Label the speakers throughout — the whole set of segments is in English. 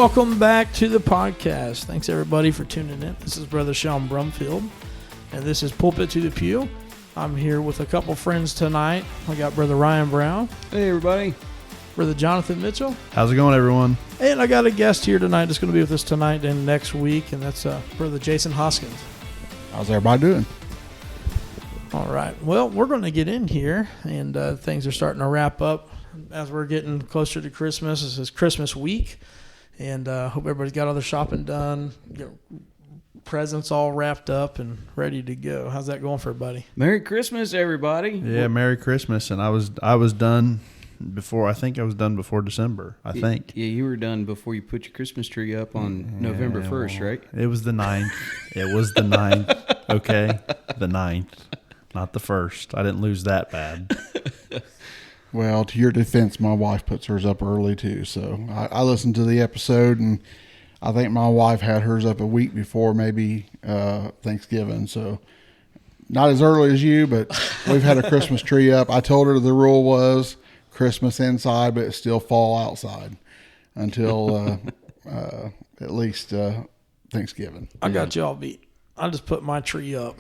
Speaker 1: welcome back to the podcast. Thanks everybody for tuning in. This is Brother Sean Brumfield, and this is Pulpit to the Pew. I'm here with a couple friends tonight. I got Brother Ryan Brown.
Speaker 2: Hey, everybody.
Speaker 1: Brother Jonathan Mitchell.
Speaker 3: How's it going, everyone?
Speaker 1: And I got a guest here tonight that's going to be with us tonight and next week, and that's Brother Jason Hoskins.
Speaker 4: How's everybody doing?
Speaker 1: All right. Well, we're going to get in here, and things are starting to wrap up as we're getting closer to Christmas. This is Christmas week, and hope everybody's got all their shopping done, presents all wrapped up and ready to go. How's that going for everybody?
Speaker 2: Merry Christmas, everybody.
Speaker 3: Yeah, Merry Christmas. And I was done before. I think I was done before December. I think.
Speaker 2: Yeah, you were done before you put your Christmas tree up on November 1st, right?
Speaker 3: It was the 9th. It was the 9th. Okay, the 9th, not the 1st. I didn't lose that bad.
Speaker 4: Well, to your defense, my wife puts hers up early too. So I listened to the episode, and I think my wife had hers up a week before maybe Thanksgiving. So not as early as you, but we've had a Christmas tree up. I told her the rule was Christmas inside, but it's still fall outside until at least Thanksgiving.
Speaker 1: I got you all beat. I just put my tree up,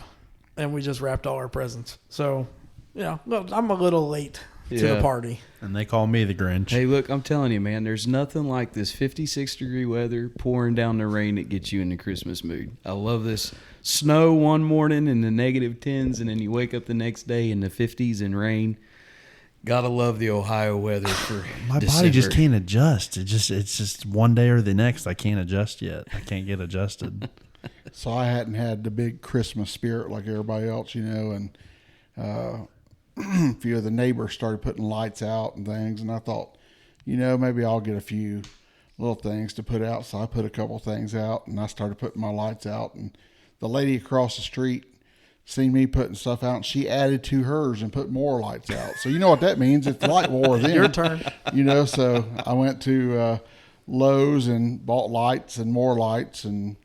Speaker 1: and we just wrapped all our presents. So, I'm a little late to the party.
Speaker 3: And they call me the Grinch.
Speaker 2: Hey, look, I'm telling you, man, there's nothing like this 56-degree weather pouring down the rain that gets you in the Christmas mood. I love this snow one morning in the negative 10s, and then you wake up the next day in the 50s and rain. Gotta love the Ohio weather for
Speaker 3: my
Speaker 2: December.
Speaker 3: body just can't adjust. It's just one day or the next. I can't adjust yet. I can't get adjusted.
Speaker 4: So I hadn't had the big Christmas spirit like everybody else, and a few of the neighbors started putting lights out and things, and I thought, maybe I'll get a few little things to put out. So I put a couple things out, and I started putting my lights out, and the lady across the street seen me putting stuff out, and she added to hers and put more lights out. So you know what that means? It's light war then.
Speaker 1: Your turn.
Speaker 4: So I went to Lowe's and bought lights and more lights, and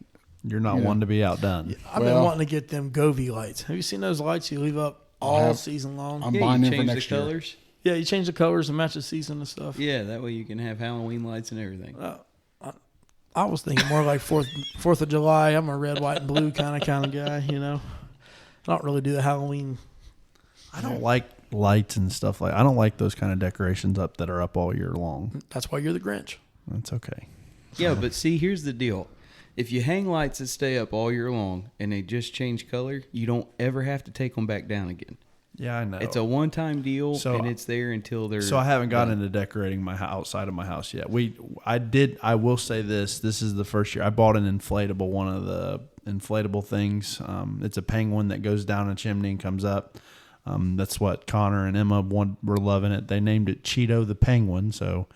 Speaker 3: You're not one to be outdone.
Speaker 1: I've been wanting to get them Govee lights. Have you seen those lights you leave up all season long?
Speaker 4: I'm buying
Speaker 2: you
Speaker 4: them for
Speaker 2: change
Speaker 4: next
Speaker 2: the
Speaker 4: year.
Speaker 2: colors.
Speaker 1: Yeah, you change the colors to match the season and stuff.
Speaker 2: Yeah, that way you can have Halloween lights and everything.
Speaker 1: I was thinking more like 4th of July. I'm a red, white, and blue kind of guy, I don't really do the Halloween.
Speaker 3: I don't like lights and stuff I don't like those kind of decorations up that are up all year long.
Speaker 1: That's why you're the Grinch.
Speaker 3: That's okay.
Speaker 2: Yeah, but see, here's the deal. If you hang lights that stay up all year long and they just change color, you don't ever have to take them back down again.
Speaker 3: Yeah, I know.
Speaker 2: It's a one-time deal, and it's there until they're...
Speaker 3: So I haven't gotten into decorating my outside of my house yet. I will say this is the first year. I bought an inflatable, one of the inflatable things. It's a penguin that goes down a chimney and comes up. That's what Connor and Emma were loving it. They named it Cheeto the Penguin. So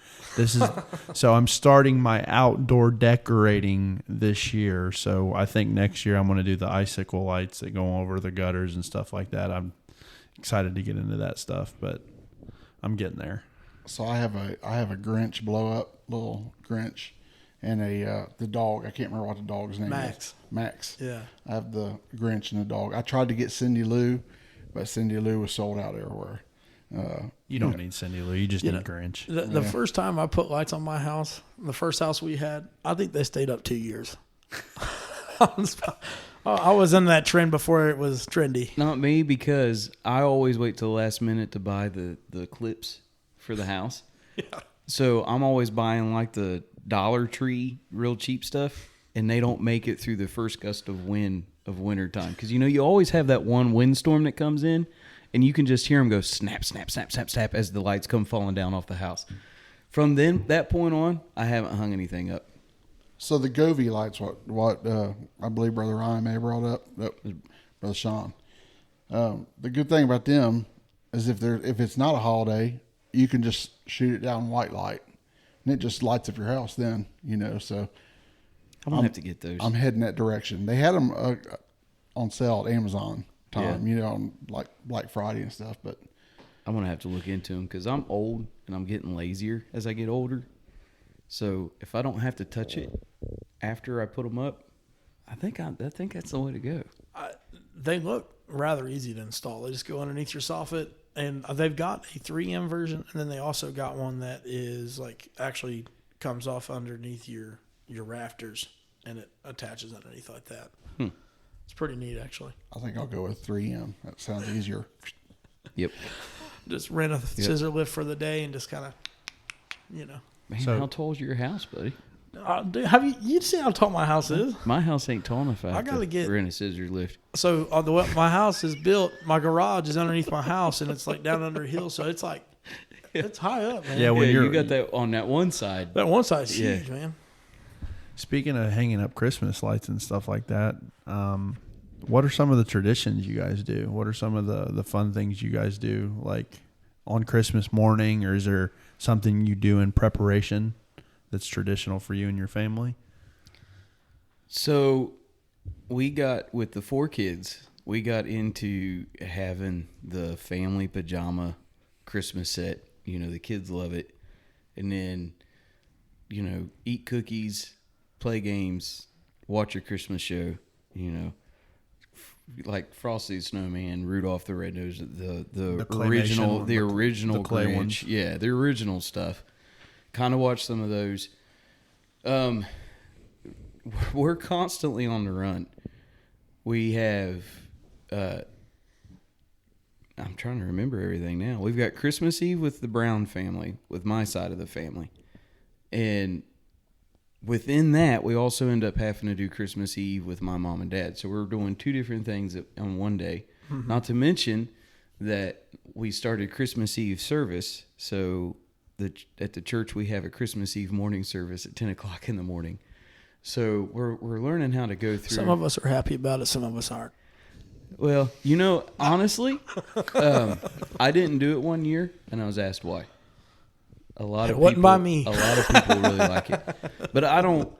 Speaker 3: so I'm starting my outdoor decorating this year. So I think next year I'm going to do the icicle lights that go over the gutters and stuff like that. I'm excited to get into that stuff, but I'm getting there.
Speaker 4: So I have a Grinch blow up, little Grinch, and the dog. I can't remember what the dog's name is. Max.
Speaker 1: Yeah.
Speaker 4: I have the Grinch and the dog. I tried to get Cindy Lou, but Cindy Lou was sold out everywhere.
Speaker 3: You don't need Cindy Lou. You just need Grinch.
Speaker 1: The first time I put lights on my house, the first house we had, I think they stayed up 2 years. I was in that trend before it was trendy.
Speaker 2: Not me, because I always wait till the last minute to buy the clips for the house.
Speaker 1: Yeah.
Speaker 2: So I'm always buying like the Dollar Tree, real cheap stuff, and they don't make it through the first gust of wind of winter time. Because, you always have that one windstorm that comes in, and you can just hear them go snap, snap, snap, snap, snap as the lights come falling down off the house. From that point on, I haven't hung anything up.
Speaker 4: So the Govee lights, what I believe Brother Ryan may have brought up, Brother Sean. The good thing about them is if it's not a holiday, you can just shoot it down white light, and it just lights up your house. Then so
Speaker 2: I'm gonna have to get those.
Speaker 4: I'm heading that direction. They had them on sale at Amazon time, on like Black Friday and stuff. But
Speaker 2: I'm gonna have to look into them because I'm old and I'm getting lazier as I get older. So if I don't have to touch it after I put them up, I think that's the way to go.
Speaker 1: They look rather easy to install. They just go underneath your soffit, and they've got a 3M version, and then they also got one that is like actually comes off underneath your your rafters, and it attaches underneath like that.
Speaker 2: Hmm.
Speaker 1: It's pretty neat, actually.
Speaker 4: I think I'll go with 3M. That sounds easier.
Speaker 2: Yep.
Speaker 1: Just rent a scissor lift for the day and just kind of,
Speaker 2: Man,
Speaker 3: So-
Speaker 2: how tall is your house, buddy?
Speaker 1: Dude, you see how tall my house is?
Speaker 2: My house ain't tall enough. I
Speaker 1: gotta get-
Speaker 2: rent a scissor lift.
Speaker 1: So the way my house is built, my garage is underneath my house, and it's like down under a hill, so it's like it's high up, man.
Speaker 3: Yeah, when
Speaker 2: Yeah,
Speaker 3: you're
Speaker 2: you got that on that one side.
Speaker 1: That one side's
Speaker 2: Yeah.
Speaker 1: huge, man.
Speaker 3: speaking of hanging up Christmas lights and stuff like that, what are some of the traditions you guys do? What are some of the fun things you guys do, like on Christmas morning, or is there something you do in preparation that's traditional for you and your family?
Speaker 2: So we got, with the 4 kids, we got into having the family pajama Christmas set. The kids love it. And then, eat cookies, play games, watch your Christmas show, like Frosty the Snowman, Rudolph the Red-Nosed, the
Speaker 3: claymation,
Speaker 2: original
Speaker 3: the clay
Speaker 2: Grinch.
Speaker 3: ones.
Speaker 2: Yeah, the original stuff. Kind of watch some of those. We're constantly on the run. We have, I'm trying to remember everything now. We've got Christmas Eve with the Brown family, with my side of the family. And within that, we also end up having to do Christmas Eve with my mom and dad. So we're doing 2 different things on one day. Mm-hmm. Not to mention that we started Christmas Eve service. So at the church, we have a Christmas Eve morning service at 10 o'clock in the morning. So we're learning how to go through.
Speaker 1: Some of us are happy about it. Some of us aren't.
Speaker 2: Well, honestly, I didn't do it one year, and I was asked why. It
Speaker 1: wasn't by me.
Speaker 2: A lot of people really like it, but I don't.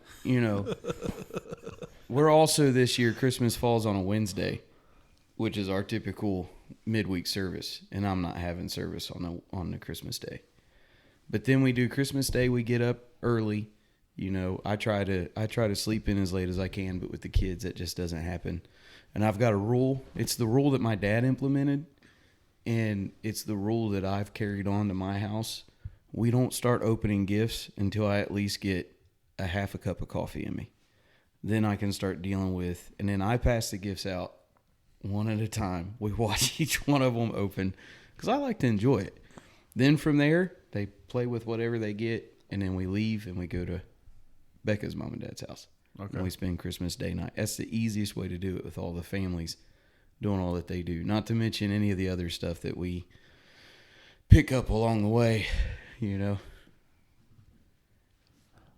Speaker 2: We're also, this year, Christmas falls on a Wednesday, which is our typical midweek service, and I'm not having service on the Christmas day. But then we do Christmas Day. We get up early. I try to sleep in as late as I can, but with the kids, that just doesn't happen. And I've got a rule. It's the rule that my dad implemented, and it's the rule that I've carried on to my house. We don't start opening gifts until I at least get a half a cup of coffee in me. Then I can start dealing with, and then I pass the gifts out one at a time. We watch each one of them open because I like to enjoy it. Then from there, they play with whatever they get, and then we leave and we go to Becca's mom and dad's house. Okay. And we spend Christmas Day night. That's the easiest way to do it, with all the families doing all that they do. Not to mention any of the other stuff that we pick up along the way,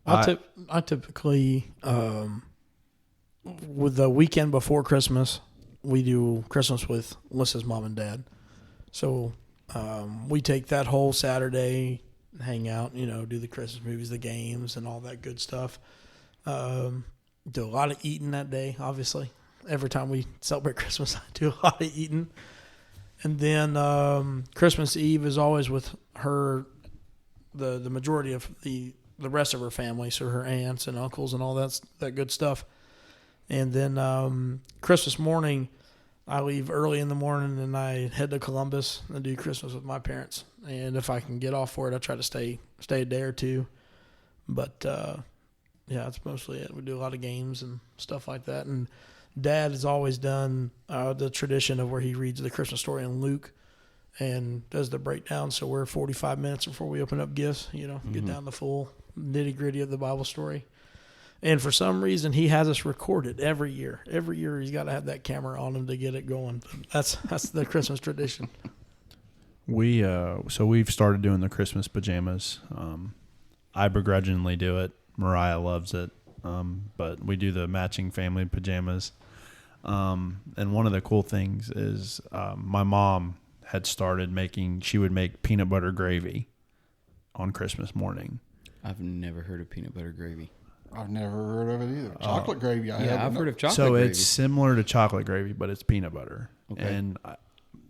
Speaker 1: I typically, with the weekend before Christmas, we do Christmas with Melissa's mom and dad. So we take that whole Saturday, hang out, do the Christmas movies, the games, and all that good stuff. Do a lot of eating that day, obviously. Every time we celebrate Christmas, I do a lot of eating. And then Christmas Eve is always with her, the majority of the rest of her family, so her aunts and uncles and all that good stuff. And then Christmas morning, I leave early in the morning and I head to Columbus and do Christmas with my parents. And if I can get off for it, I try to stay a day or two. But yeah, that's mostly it. We do a lot of games and stuff like that. And Dad has always done the tradition of where he reads the Christmas story in Luke and does the breakdown. So we're 45 minutes before we open up gifts, get down the full nitty gritty of the Bible story. And for some reason, he has us recorded every year. Every year, he's got to have that camera on him to get it going. That's the Christmas tradition.
Speaker 3: So we've started doing the Christmas pajamas. I begrudgingly do it. Mariah loves it. But we do the matching family pajamas. And one of the cool things is my mom had started she would make peanut butter gravy on Christmas morning.
Speaker 2: I've never heard of peanut butter gravy.
Speaker 4: I've never heard of it either. Chocolate gravy,
Speaker 2: I've heard of chocolate
Speaker 3: so
Speaker 2: gravy.
Speaker 3: It's similar to chocolate gravy, but it's peanut butter.
Speaker 2: Okay.
Speaker 3: And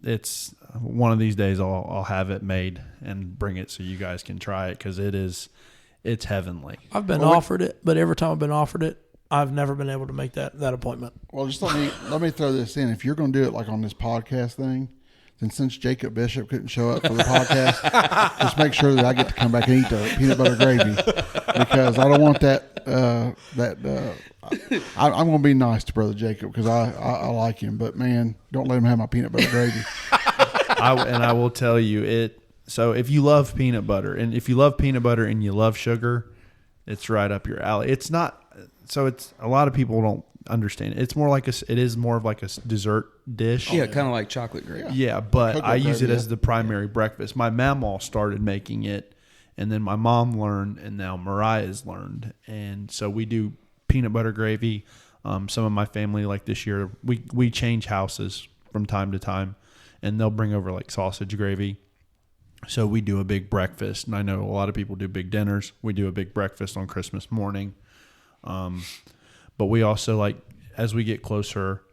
Speaker 3: it's one of these days I'll have it made and bring it so you guys can try it, because it's heavenly.
Speaker 1: I've been offered it, but every time I've been offered it, I've never been able to make that appointment.
Speaker 4: Well, just let me throw this in. If you're going to do it like on this podcast thing, And since Jacob Bishop couldn't show up for the podcast, just make sure that I get to come back and eat the peanut butter gravy, because I don't want that. I'm going to be nice to Brother Jacob because I like him, but man, don't let him have my peanut butter gravy.
Speaker 3: I will tell you it. So if you love peanut butter, and if you love peanut butter and you love sugar, it's right up your alley. It's not. So it's a lot of people don't understand it. It's more like it is more of like a dessert dish.
Speaker 2: Yeah, kind of like chocolate gravy.
Speaker 3: Yeah, but
Speaker 4: Cocoa
Speaker 3: I use it
Speaker 4: gravy,
Speaker 3: as the primary breakfast. My mamaw started making it, and then my mom learned, and now Mariah's learned. And so we do peanut butter gravy. Some of my family, like this year, we change houses from time to time, and they'll bring over like sausage gravy. So we do a big breakfast, and I know a lot of people do big dinners. We do a big breakfast on Christmas morning. But we also, like, as we get closer,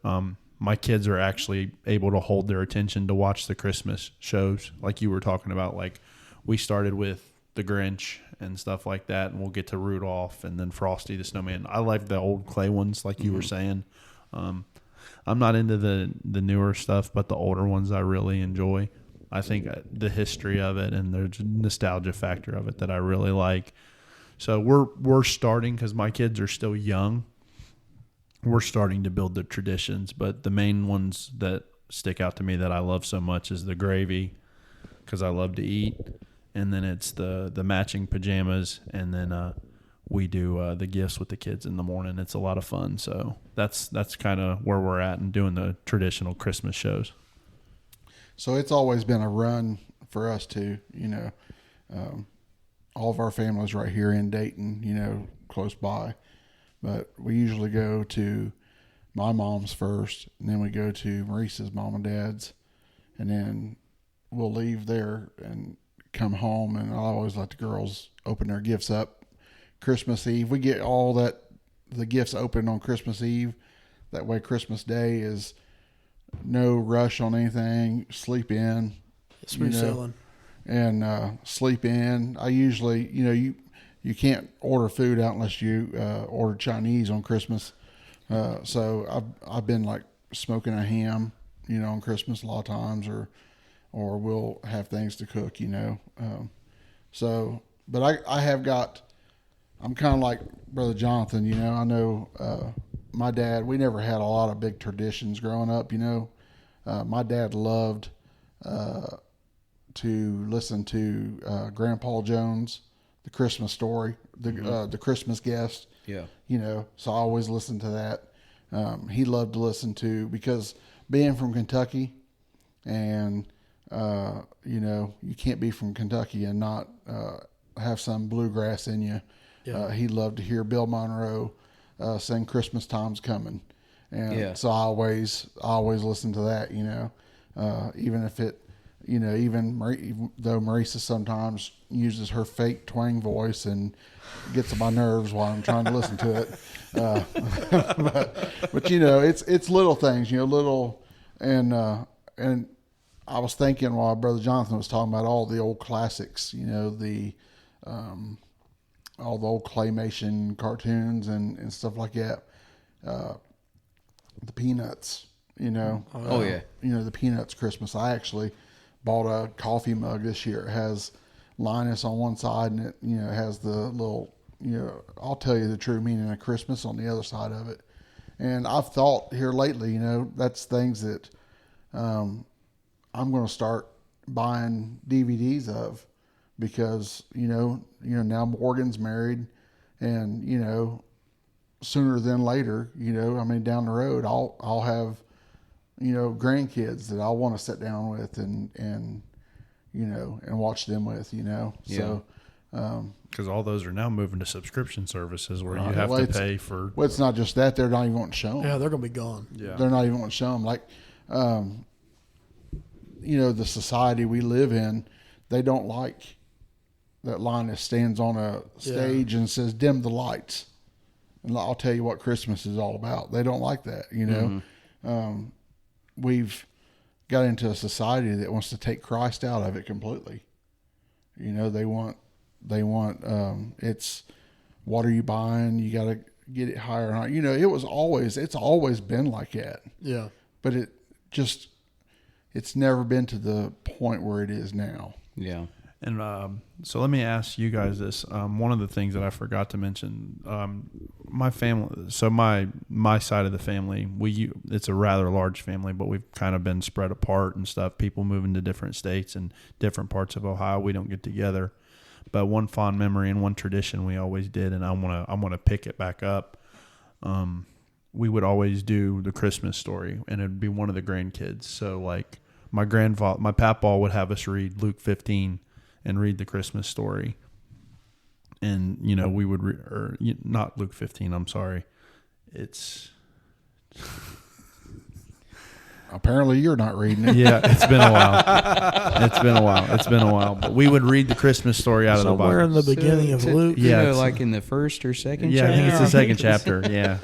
Speaker 3: my kids are actually able to hold their attention to watch the Christmas shows, like you were talking about. Like, we started with the Grinch and stuff like that, and we'll get to Rudolph and then Frosty the Snowman. I like the old clay ones, like you were saying. I'm not into the newer stuff, but the older ones I really enjoy. I think the history of it and the nostalgia factor of it that I really like. So we're starting, because my kids are still young, we're starting to build the traditions. But the main ones that stick out to me that I love so much is the gravy, because I love to eat, and then it's the matching pajamas, and then we do the gifts with the kids in the morning. It's a lot of fun. So that's kind of where we're at and doing the traditional Christmas shows.
Speaker 4: So it's always been a run for us too, all of our families right here in Dayton, close by, but we usually go to my mom's first, and then we go to Maurice's mom and dad's, and then we'll leave there and come home. And I always let the girls open their gifts up Christmas Eve. We get all the gifts open on Christmas Eve. That way Christmas Day is no rush on anything. Sleep in,
Speaker 1: Smooth sailing.
Speaker 4: and sleep in. I usually, you can't order food out unless you order Chinese on Christmas. So I've been like smoking a ham, on Christmas a lot of times, or we'll have things to cook, So, but I have got. I'm kind of like Brother Jonathan, I know. My dad, we never had a lot of big traditions growing up, My dad loved to listen to Grandpa Jones, the Christmas story, the Christmas Guest.
Speaker 2: Yeah.
Speaker 4: So I always listened to that. He loved to listen to, because being from Kentucky, and you can't be from Kentucky and not have some bluegrass in you.
Speaker 1: Yeah.
Speaker 4: He loved to hear Bill Monroe sing "Christmas Time's Coming," and so I always listen to that. Even if it, even though Marisa sometimes uses her fake twang voice and gets on my nerves while I'm trying to listen to it, but it's little things, little, and I was thinking while Brother Jonathan was talking about all the old classics, all the old claymation cartoons and stuff like that. The Peanuts,
Speaker 2: Oh, yeah.
Speaker 4: The Peanuts Christmas. I actually bought a coffee mug this year. It has Linus on one side, and it, has the little, I'll tell you the true meaning of Christmas on the other side of it. And I've thought here lately, that's things that I'm going to start buying DVDs of, because now Morgan's married, and sooner than later, down the road, I'll have grandkids that I'll want to sit down with and watch them with, so
Speaker 3: Because all those are now moving to subscription services where you have to pay for.
Speaker 4: Well, it's not just that, they're not even wanting to show them.
Speaker 1: Yeah, they're going to be gone.
Speaker 3: Yeah.
Speaker 4: They're not even wanting to show them. Like, the society we live in, they don't like that Linus stands on a stage and says, "Dim the lights." And I'll tell you what Christmas is all about. They don't like that, We've got into a society that wants to take Christ out of it completely. They want it's, what are you buying? You got to get it higher. It's always been like that.
Speaker 1: Yeah.
Speaker 4: But it just, it's never been to the point where it is now.
Speaker 2: Yeah.
Speaker 3: And so let me ask you guys this. One of the things that I forgot to mention, my family. So my side of the family, it's a rather large family, but we've kind of been spread apart and stuff. People moving to different states and different parts of Ohio. We don't get together. But one fond memory and one tradition we always did, and I want to pick it back up. We would always do the Christmas story, and it'd be one of the grandkids. So like my papaw would have us read Luke 15 and read the Christmas story. And, we would, not Luke 15, I'm sorry. It's...
Speaker 4: Apparently you're not reading it.
Speaker 3: Yeah, it's been a while. But we would read the Christmas story out of the
Speaker 1: Somewhere
Speaker 3: Bible.
Speaker 1: in the beginning of Luke.
Speaker 3: Yeah,
Speaker 2: like in the first or second
Speaker 3: Yeah,
Speaker 2: chapter?
Speaker 3: I think it's the second chapter. Yeah.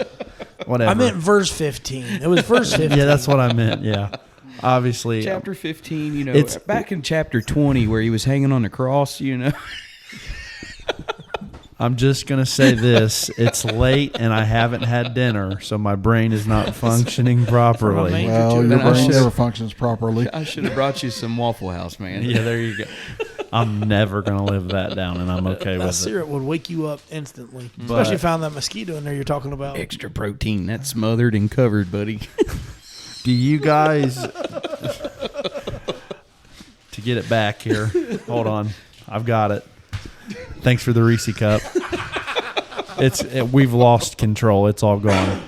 Speaker 3: Whatever.
Speaker 1: I meant verse 15. It was verse 15.
Speaker 3: Yeah, that's what I meant. Yeah. Obviously.
Speaker 2: Chapter 15,
Speaker 3: It's-
Speaker 2: back in chapter 20 where he was hanging on the cross,
Speaker 3: I'm just going to say this. It's late and I haven't had dinner, so my brain is not functioning properly.
Speaker 1: From a
Speaker 4: Well,
Speaker 1: to
Speaker 4: your
Speaker 2: it. I
Speaker 4: brain
Speaker 2: should-
Speaker 4: never functions properly.
Speaker 2: I should have brought you some Waffle House, man.
Speaker 3: Yeah, there you go. I'm never going to live that down, and I'm okay
Speaker 1: That
Speaker 3: with it.
Speaker 1: syrup would wake you up instantly.
Speaker 3: But-
Speaker 1: Especially if you found that mosquito in there you're talking about.
Speaker 2: Extra protein. That's smothered and covered, buddy.
Speaker 3: Do you guys... To get it back here. Hold on. I've got it. Thanks for the Reese cup. We've lost control. It's all gone.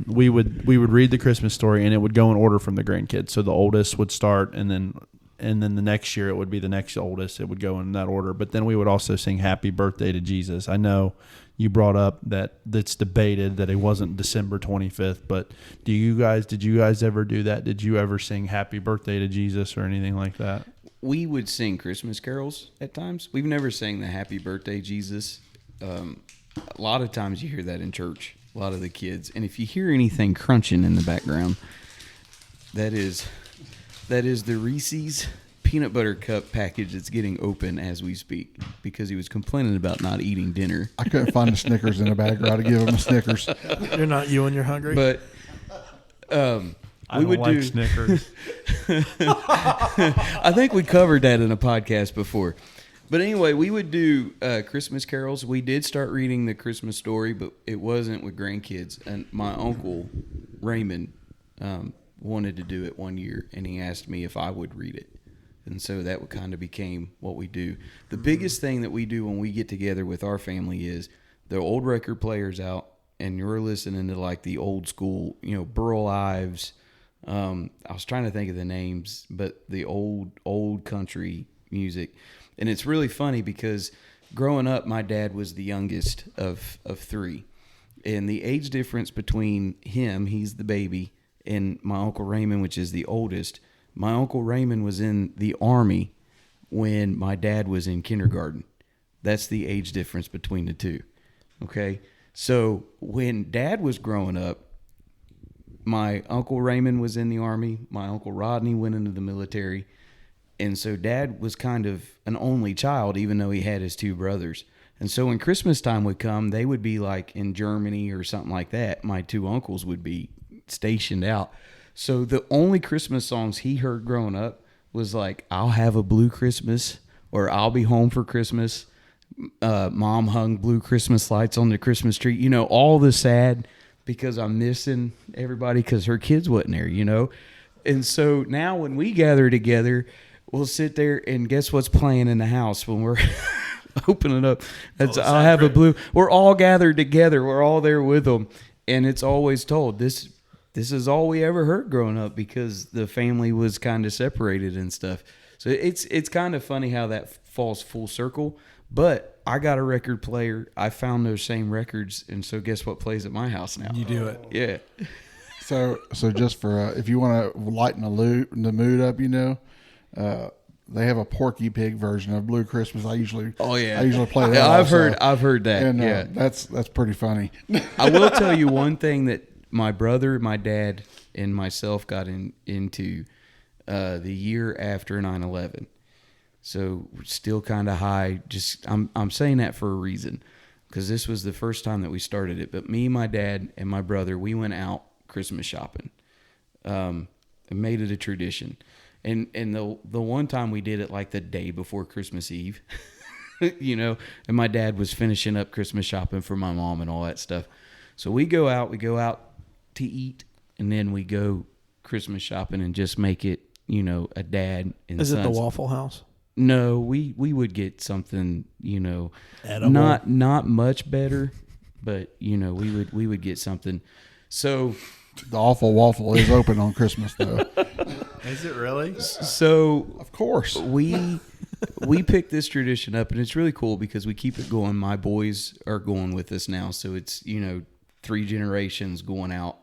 Speaker 3: We would read the Christmas story, and it would go in order from the grandkids. So the oldest would start, and then the next year it would be the next oldest. It would go in that order. But then we would also sing Happy Birthday to Jesus. I know you brought up that's debated that it wasn't December 25th, but did you guys ever do that? Did you ever sing Happy Birthday to Jesus or anything like that?
Speaker 2: We would sing Christmas carols at times. We've never sang the Happy Birthday, Jesus. A lot of times you hear that in church, a lot of the kids. And if you hear anything crunching in the background, that is the Reese's peanut butter cup package that's getting open as we speak because he was complaining about not eating dinner.
Speaker 4: I couldn't find the Snickers in the bag, or I'd have given him a Snickers.
Speaker 1: You're not you when you're hungry.
Speaker 2: But
Speaker 3: I
Speaker 2: we
Speaker 3: don't
Speaker 2: would
Speaker 3: like
Speaker 2: do
Speaker 3: Snickers.
Speaker 2: I think we covered that in a podcast before. But anyway, we would do Christmas carols. We did start reading the Christmas story, but it wasn't with grandkids. And my uncle, Raymond, wanted to do it one year, and he asked me if I would read it. And so that kind of became what we do. The biggest thing that we do when we get together with our family is the old record player's out, and you're listening to like the old school, Burl Ives. I was trying to think of the names, but the old country music. And it's really funny because growing up, my dad was the youngest of three. And the age difference between him, he's the baby, and my Uncle Raymond, which is the oldest, my Uncle Raymond was in the Army when my dad was in kindergarten. That's the age difference between the two. Okay? So when Dad was growing up, my Uncle Raymond was in the Army. My Uncle Rodney went into the military. And so Dad was kind of an only child, even though he had his two brothers. And so when Christmas time would come, they would be like in Germany or something like that. My two uncles would be stationed out. So the only Christmas songs he heard growing up was like, I'll Have a Blue Christmas, or I'll Be Home for Christmas. Mom hung blue Christmas lights on the Christmas tree. All the sad because I'm missing everybody because her kids wasn't there, And so now when we gather together, we'll sit there and guess what's playing in the house when we're opening up? I'll Have a Blue. We're all gathered together. We're all there with them. And it's always told, this is all we ever heard growing up because the family was kind of separated and stuff. So it's kind of funny how that falls full circle. But I got a record player. I found those same records, and so guess what plays at my house now?
Speaker 3: You do it.
Speaker 2: Yeah.
Speaker 4: So just for if you want to lighten the mood up, they have a Porky Pig version of Blue Christmas. I usually play that.
Speaker 2: I've heard that.
Speaker 4: And
Speaker 2: yeah,
Speaker 4: that's pretty funny.
Speaker 2: I will tell you one thing that my brother, my dad, and myself got into the year after 9/11. So we're still kind of high. Just I'm saying that for a reason, because this was the first time that we started it. But me, my dad, and my brother, we went out Christmas shopping. and made it a tradition. And the one time we did it like the day before Christmas Eve, you know, and my dad was finishing up Christmas shopping for my mom and all that stuff. So we go out to eat, and then we go Christmas shopping and just make it, you know, a dad and
Speaker 1: Is it the
Speaker 2: sons.
Speaker 1: Waffle House?
Speaker 2: No, we would get something, you know,
Speaker 3: Edible.
Speaker 2: not much better, but you know, we would get something. So
Speaker 4: The Awful Waffle is open on Christmas, though.
Speaker 3: Is it really?
Speaker 2: so
Speaker 4: Of course.
Speaker 2: we picked this tradition up, and it's really cool because we keep it going. My boys are going with us now, so it's, you know, 3 generations going out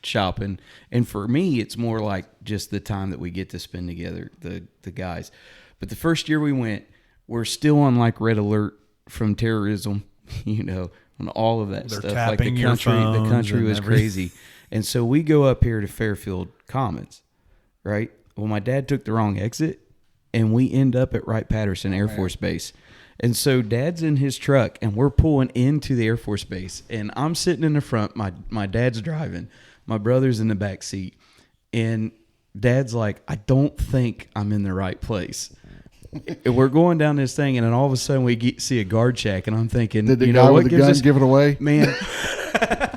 Speaker 2: shopping. And for me, it's more like just the time that we get to spend together, the guys. But the first year we went, we're still on like red alert from terrorism, you know, on all of that
Speaker 3: They're
Speaker 2: stuff. Like
Speaker 3: tapping your
Speaker 2: the
Speaker 3: phones
Speaker 2: country
Speaker 3: and
Speaker 2: was
Speaker 3: everything.
Speaker 2: crazy. And so we go up here to Fairfield Commons, right? Well, my dad took the wrong exit, and we end up at Wright-Patterson Air Force Base. And so Dad's in his truck, and we're pulling into the Air Force Base, and I'm sitting in the front. My dad's driving. My brother's in the back seat, and Dad's like, I don't think I'm in the right place. And we're going down this thing, and then all of a sudden we see a guard shack, and I'm thinking,
Speaker 4: Did the
Speaker 2: you
Speaker 4: guy
Speaker 2: know what
Speaker 4: with the
Speaker 2: gives
Speaker 4: gun
Speaker 2: us
Speaker 4: give it away?
Speaker 2: man?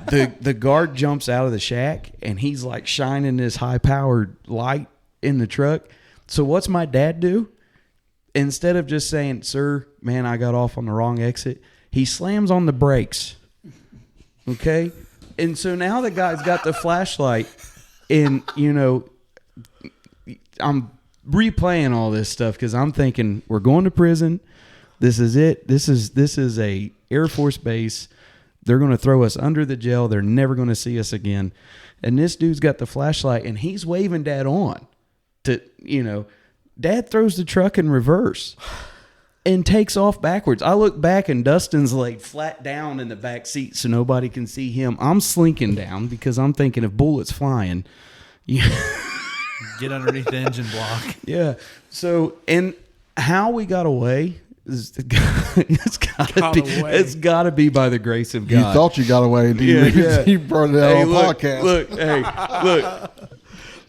Speaker 2: The guard jumps out of the shack, and he's like shining this high powered light in the truck. So what's my dad do? Instead of just saying, "Sir, man, I got off on the wrong exit," he slams on the brakes. Okay, and so now the guy's got the flashlight, and you know, I'm replaying all this stuff because I'm thinking we're going to prison. This is it. This is a Air Force base. They're going to throw us under the jail. They're never going to see us again. And this dude's got the flashlight, and he's waving Dad on to, you know, Dad throws the truck in reverse and takes off backwards. I look back, and Dustin's laid flat down in the back seat so nobody can see him. I'm slinking down because I'm thinking if bullets flying,
Speaker 3: Get underneath the engine block.
Speaker 2: yeah. So, and how we got away is it's got to be by the grace of
Speaker 4: You
Speaker 2: God.
Speaker 4: thought you got away until you brought it out on
Speaker 2: look,
Speaker 4: podcast.
Speaker 2: look.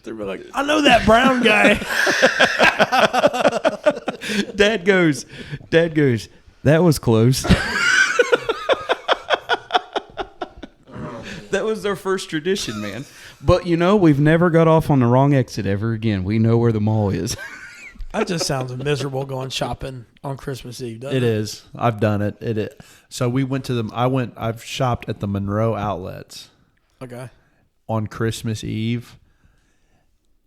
Speaker 1: They're like, I know that brown guy.
Speaker 2: Dad goes, that was close. That was our first tradition, man. But you know, we've never got off on the wrong exit ever again. We know where the mall is.
Speaker 1: That just sounds miserable going shopping on Christmas Eve, doesn't it?
Speaker 3: It is. I've done it. So we went to I've shopped at the Monroe outlets
Speaker 1: Okay.
Speaker 3: on Christmas Eve.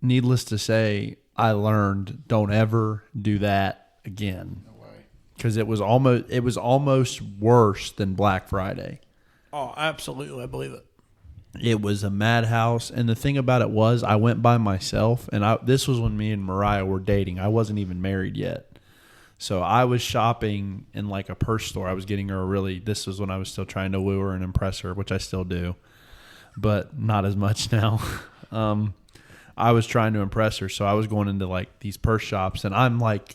Speaker 3: Needless to say, I learned don't ever do that again. No way. Because it was almost worse than Black Friday.
Speaker 1: Oh, absolutely. I believe it.
Speaker 3: It was a madhouse, and the thing about it was I went by myself, and this was when me and Mariah were dating. I wasn't even married yet. So I was shopping in like a purse store. I was getting her this was when I was still trying to woo her and impress her, which I still do, but not as much now. I was trying to impress her, so I was going into like these purse shops, and I'm like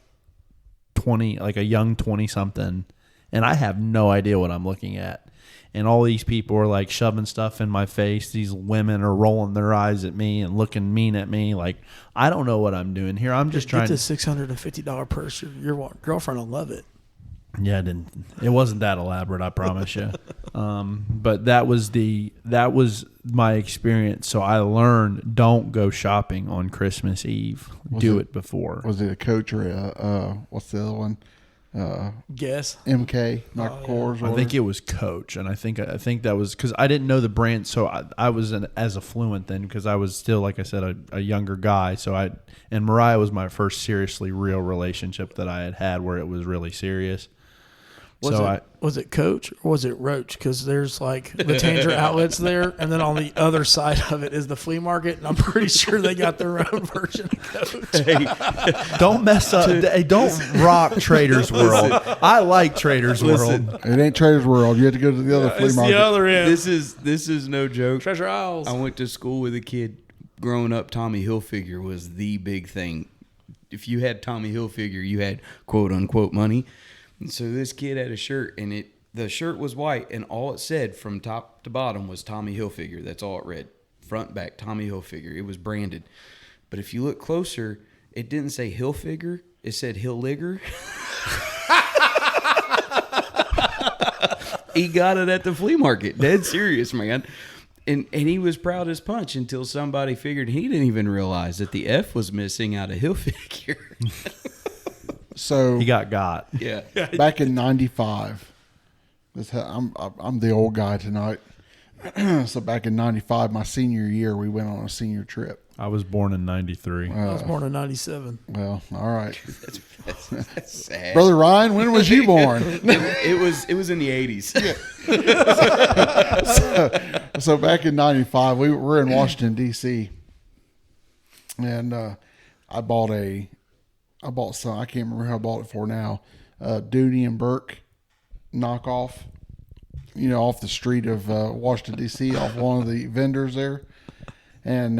Speaker 3: 20, like a young 20-something, and I have no idea what I'm looking at. And all these people are like shoving stuff in my face. These women are rolling their eyes at me and looking mean at me. Like, I don't know what I'm doing here. I'm just trying
Speaker 1: Get
Speaker 3: to.
Speaker 1: this $650 purse. Your girlfriend will love it.
Speaker 3: Yeah, it wasn't that elaborate, I promise you. But that was my experience. So I learned don't go shopping on Christmas Eve. Do it before.
Speaker 4: Was it a Coach or what's the other one?
Speaker 1: Guess.
Speaker 4: MK, Michael Kors.
Speaker 3: I think it was Coach, and I think that was because I didn't know the brand, so I was as affluent then because I was still, like I said, a younger guy. So and Mariah was my first seriously real relationship that I had where it was really serious.
Speaker 1: Was it Coach or was it Roach? Because there's like the Tanger outlets there, and then on the other side of it is the flea market, and I'm pretty sure they got their own version of Coach.
Speaker 3: Don't mess up. Hey, don't rock Traders World. I like Traders World.
Speaker 4: It ain't Trader's World. You have to go to the other flea
Speaker 1: It's
Speaker 4: market.
Speaker 1: the other end.
Speaker 2: This is no joke.
Speaker 1: Treasure Isles.
Speaker 2: I went to school with a kid. Growing up, Tommy Hilfiger was the big thing. If you had Tommy Hilfiger, you had quote unquote money. And so this kid had a shirt, and the shirt was white, and all it said from top to bottom was Tommy Hilfiger. That's all it read. Front, back, Tommy Hilfiger. It was branded. But if you look closer, it didn't say Hilfiger. It said Hilliger. He got it at the flea market. Dead serious, man. And he was proud as punch until somebody figured he didn't even realize that the F was missing out of Hilfiger.
Speaker 4: So
Speaker 3: He got.
Speaker 2: Yeah.
Speaker 4: back in '95, I'm the old guy tonight. So back in '95, my senior year, we went on a senior trip.
Speaker 3: I was born in '93.
Speaker 1: I was born in '97.
Speaker 4: Well, all right,
Speaker 2: That's sad.
Speaker 4: Brother Ryan, when was you born?
Speaker 2: It was in the 80s.
Speaker 4: So back in '95, we were in Washington D.C. and I bought some. I can't remember who I bought it for now. Dooney and Burke knockoff. Off the street of Washington D.C. off one of the vendors there, and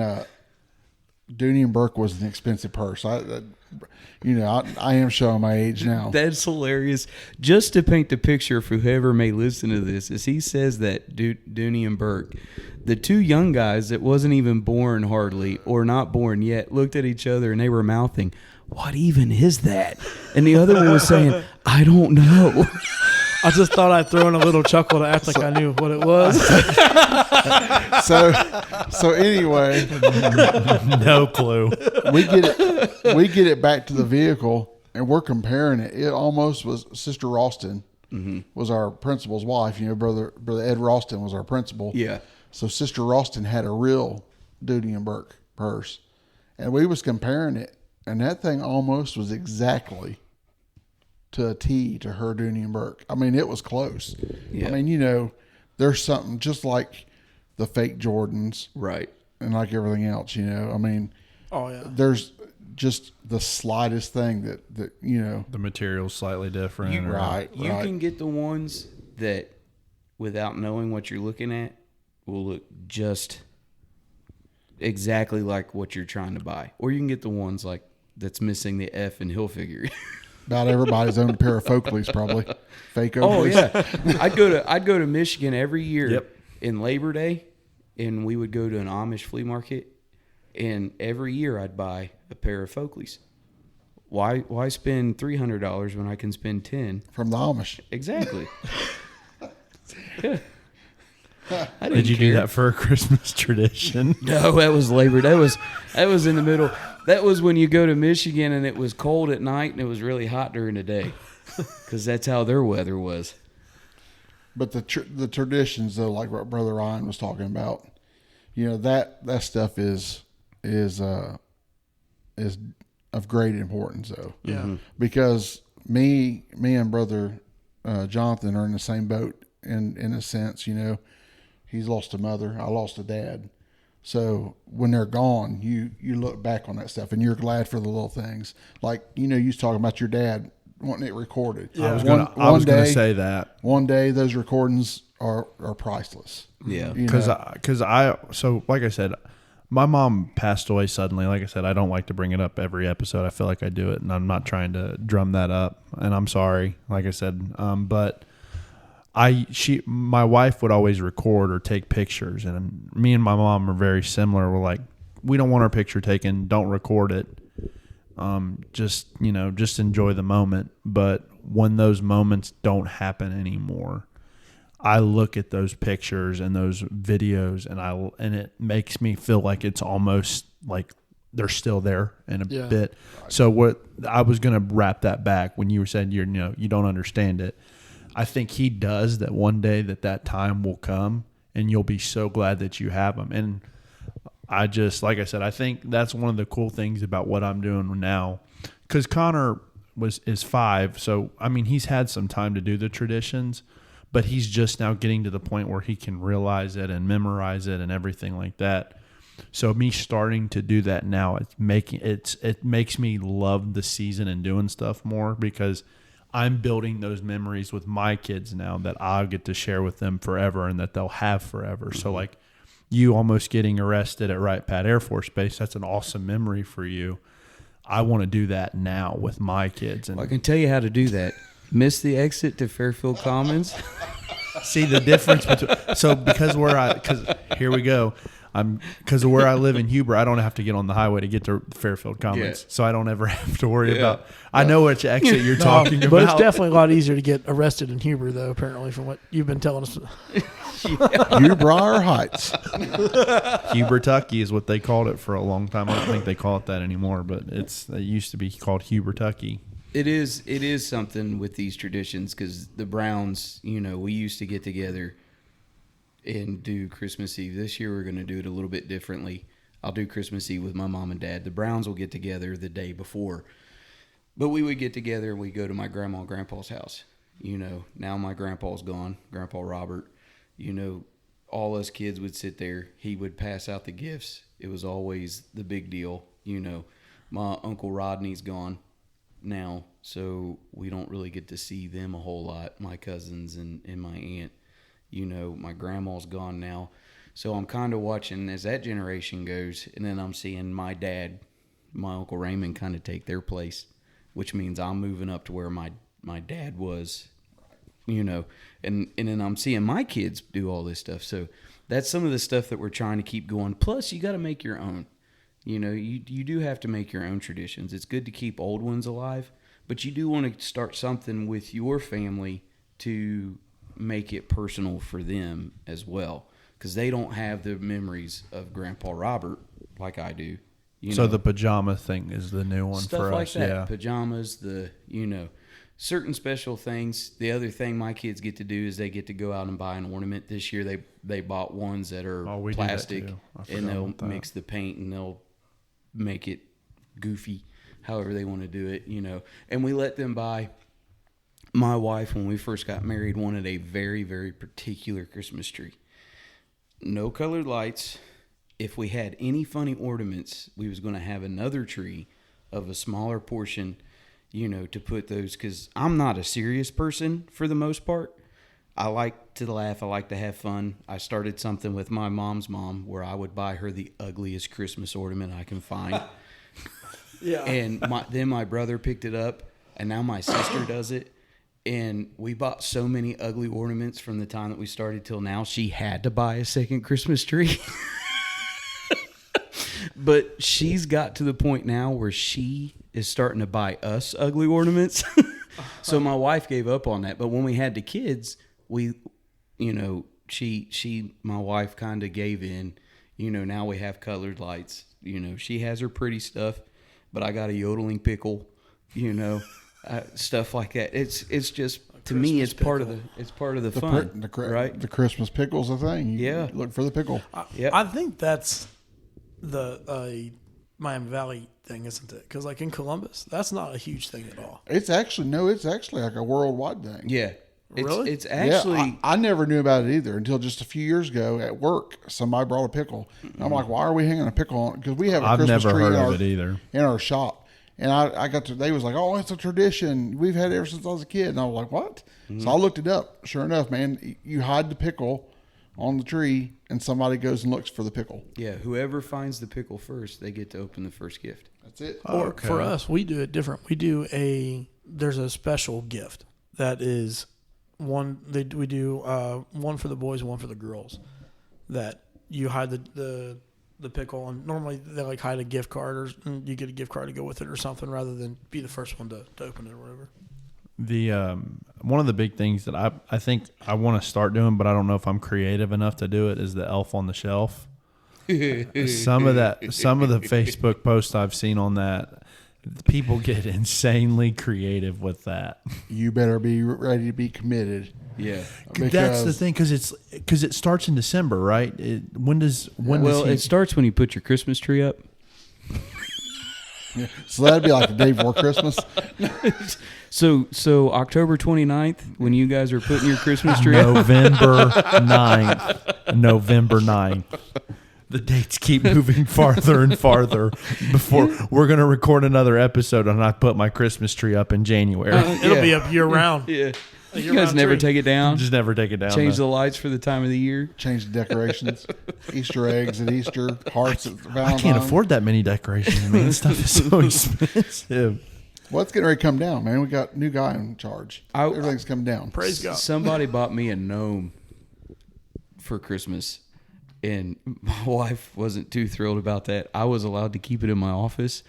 Speaker 4: Dooney and Burke was an expensive purse. I am showing my age now.
Speaker 2: That's hilarious. Just to paint the picture for whoever may listen to this, as he says that Dooney and Burke, the two young guys that wasn't even born hardly or not born yet, looked at each other and they were mouthing, "What even is that?" And the other one was saying, "I don't know."
Speaker 1: I just thought I'd throw in a little chuckle to act like I knew what it was.
Speaker 4: So anyway,
Speaker 3: No clue.
Speaker 4: we get it back to the vehicle and we're comparing it. It almost was Sister Ralston was our principal's wife. Brother Ed Ralston was our principal.
Speaker 2: Yeah.
Speaker 4: So Sister Ralston had a real Dooney and Burke purse, and we was comparing it, and that thing almost was exactly to a T to her Dooney and Burke. I mean, it was close.
Speaker 2: Yeah.
Speaker 4: I mean, there's something just like the fake Jordans,
Speaker 2: Right.
Speaker 4: and like everything else. I mean,
Speaker 1: Oh yeah.
Speaker 4: there's just the slightest thing that
Speaker 3: The material's slightly different.
Speaker 2: You-
Speaker 4: right.
Speaker 2: You can get the ones that, without knowing what you're looking at, will look just exactly like what you're trying to buy. Or you can get the ones like that's missing the F in Hilfiger.
Speaker 4: About everybody's own pair of Folkleys, probably fake
Speaker 2: Oh
Speaker 4: Oakleys.
Speaker 2: yeah, I'd go to Michigan every year in Labor Day, and we would go to an Amish flea market, and every year I'd buy a pair of Folkleys. Why spend $300 when I can spend $10?
Speaker 4: From the Amish.
Speaker 2: Exactly. Yeah. I
Speaker 3: Did you
Speaker 2: didn't
Speaker 3: do
Speaker 2: care.
Speaker 3: that for a Christmas tradition?
Speaker 2: No, that was Labor. That was in the middle. That was when you go to Michigan and it was cold at night and it was really hot during the day, because that's how their weather was.
Speaker 4: But the traditions, though, like what Brother Ryan was talking about, that stuff is of great importance, though.
Speaker 1: Yeah.
Speaker 4: Because me and Brother Jonathan are in the same boat in a sense. He's lost a mother, I lost a dad. So when they're gone, you look back on that stuff and you're glad for the little things. Like, you was talking about your dad wanting it recorded.
Speaker 3: I was gonna say that.
Speaker 4: One day those recordings are priceless.
Speaker 2: Yeah.
Speaker 3: Because so like I said, my mom passed away suddenly. Like I said, I don't like to bring it up every episode. I feel like I do it, and I'm not trying to drum that up. And I'm sorry, like I said, but my wife would always record or take pictures, and me and my mom are very similar. We're like, we don't want our picture taken. Don't record it. Just enjoy the moment. But when those moments don't happen anymore, I look at those pictures and those videos, and it makes me feel like it's almost like they're still there in a bit. So what I was going to wrap that back when you were saying you don't understand it. I think he does that one day that time will come, and you'll be so glad that you have them. And I just, like I said, I think that's one of the cool things about what I'm doing now, because Connor is 5. So, I mean, he's had some time to do the traditions, but he's just now getting to the point where he can realize it and memorize it and everything like that. So me starting to do that now, it makes me love the season and doing stuff more, because I'm building those memories with my kids now that I'll get to share with them forever and that they'll have forever. So like you almost getting arrested at Wright Pat Air Force Base, that's an awesome memory for you. I want to do that now with my kids. And
Speaker 2: I can tell you how to do that. Miss the exit to Fairfield Commons.
Speaker 3: see the difference between, because here we go. I'm because of where I live in Huber, I don't have to get on the highway to get to Fairfield Commons,
Speaker 2: Yeah.
Speaker 3: so I don't ever have to worry about. I know which exit you're
Speaker 1: No,
Speaker 3: talking about,
Speaker 1: but it's definitely a lot easier to get arrested in Huber, though. Apparently, from what you've been telling us.
Speaker 4: Huber Heights.
Speaker 3: Hubertucky is what they called it for a long time. I don't think they call it that anymore, but it used to be called Hubertucky.
Speaker 2: It is something with these traditions because the Browns, we used to get together and do Christmas Eve. This year we're going to do it a little bit differently. I'll do Christmas Eve with my mom and dad. The Browns will get together the day before. But we would get together and we go to my grandma and grandpa's house. Now my grandpa's gone, Grandpa Robert. All us kids would sit there. He would pass out the gifts. It was always the big deal. My Uncle Rodney's gone now, so we don't really get to see them a whole lot, my cousins and my aunt. My grandma's gone now. So I'm kind of watching as that generation goes, and then I'm seeing my dad, my Uncle Raymond, kind of take their place, which means I'm moving up to where my dad was, and then I'm seeing my kids do all this stuff. So that's some of the stuff that we're trying to keep going. Plus, you got to make your own. You do have to make your own traditions. It's good to keep old ones alive, but you do want to start something with your family to make it personal for them as well, because they don't have the memories of Grandpa Robert like I do.
Speaker 3: So the pajama thing is the new one
Speaker 2: Stuff
Speaker 3: for
Speaker 2: like
Speaker 3: us.
Speaker 2: that.
Speaker 3: Yeah.
Speaker 2: Pajamas, certain special things. The other thing my kids get to do is they get to go out and buy an ornament. This year they bought ones that are
Speaker 3: Oh, we do that
Speaker 2: plastic,
Speaker 3: too. I forgot
Speaker 2: and they'll
Speaker 3: about that.
Speaker 2: mix the paint and they'll make it goofy, however they want to do it, And we let them buy. My wife, when we first got married, wanted a very, very particular Christmas tree. No colored lights. If we had any funny ornaments, we was going to have another tree of a smaller portion, to put those, because I'm not a serious person for the most part. I like to laugh. I like to have fun. I started something with my mom's mom where I would buy her the ugliest Christmas ornament I can find.
Speaker 1: Yeah.
Speaker 2: And then my brother picked it up, and now my sister does it. And we bought so many ugly ornaments from the time that we started till now. She had to buy a second Christmas tree. But she's got to the point now where she is starting to buy us ugly ornaments. So my wife gave up on that. But when we had the kids, my wife kind of gave in. Now we have colored lights. She has her pretty stuff, but I got a yodeling pickle, stuff like that. It's just, to me, it's part of the fun, right?
Speaker 4: The Christmas pickle's a thing.
Speaker 2: Yeah.
Speaker 4: Look for the pickle.
Speaker 2: Yep.
Speaker 1: I think that's the Miami Valley thing, isn't it? Because like in Columbus, that's not a huge thing at all.
Speaker 4: It's actually like a worldwide thing.
Speaker 2: Yeah.
Speaker 1: Really?
Speaker 2: It's actually,
Speaker 4: Yeah, I never knew about it either until just a few years ago at work. Somebody brought a pickle. And I'm like, why are we hanging a pickle on? Because we have a
Speaker 3: I've
Speaker 4: Christmas
Speaker 3: never
Speaker 4: tree
Speaker 3: heard
Speaker 4: in
Speaker 3: of
Speaker 4: our,
Speaker 3: it either.
Speaker 4: in our shop. And they was like, oh, it's a tradition. We've had it ever since I was a kid. And I was like, what? So I looked it up. Sure enough, man, you hide the pickle on the tree and somebody goes and looks for the pickle.
Speaker 2: yeah, whoever finds the pickle first, they get to open the first gift.
Speaker 4: That's it.
Speaker 1: Or for us, we do it different. There's a special gift that is one. We do one for the boys, one for the girls. That you hide the pickle, and normally they like hide a gift card, or you get a gift card to go with it or something, rather than be the first one to open it or whatever.
Speaker 3: The one of the big things that I think I want to start doing, but I don't know if I'm creative enough to do it, is the Elf on the Shelf. Some of the Facebook posts I've seen on that, people get insanely creative with that.
Speaker 4: You better be ready to be committed.
Speaker 2: Yeah.
Speaker 3: That's the thing, because it starts in December, right? When does
Speaker 2: It starts when you put your Christmas tree up.
Speaker 4: So that'd be like the day before Christmas.
Speaker 2: So October 29th, when you guys are putting your Christmas tree up.
Speaker 3: November 9th. The dates keep moving farther and farther before we're going to record another episode, and I put my Christmas tree up in January.
Speaker 1: It'll be up year round.
Speaker 2: Yeah.
Speaker 1: A
Speaker 2: You guys
Speaker 1: year-round
Speaker 2: never
Speaker 1: tree.
Speaker 2: take it down?
Speaker 3: Just never take it down.
Speaker 2: Change the
Speaker 3: though.
Speaker 2: lights for the time of the year?
Speaker 4: Change the decorations. Easter eggs at Easter. Hearts at Valentine's.
Speaker 3: I can't afford that many decorations, man. Stuff is so expensive.
Speaker 4: Well, it's getting ready to come down, man. We got a new guy in charge.
Speaker 2: I-
Speaker 4: Everything's coming down.
Speaker 1: Praise God.
Speaker 2: Somebody bought me a gnome for Christmas, And my wife wasn't too thrilled about that. I was allowed to keep it in my office,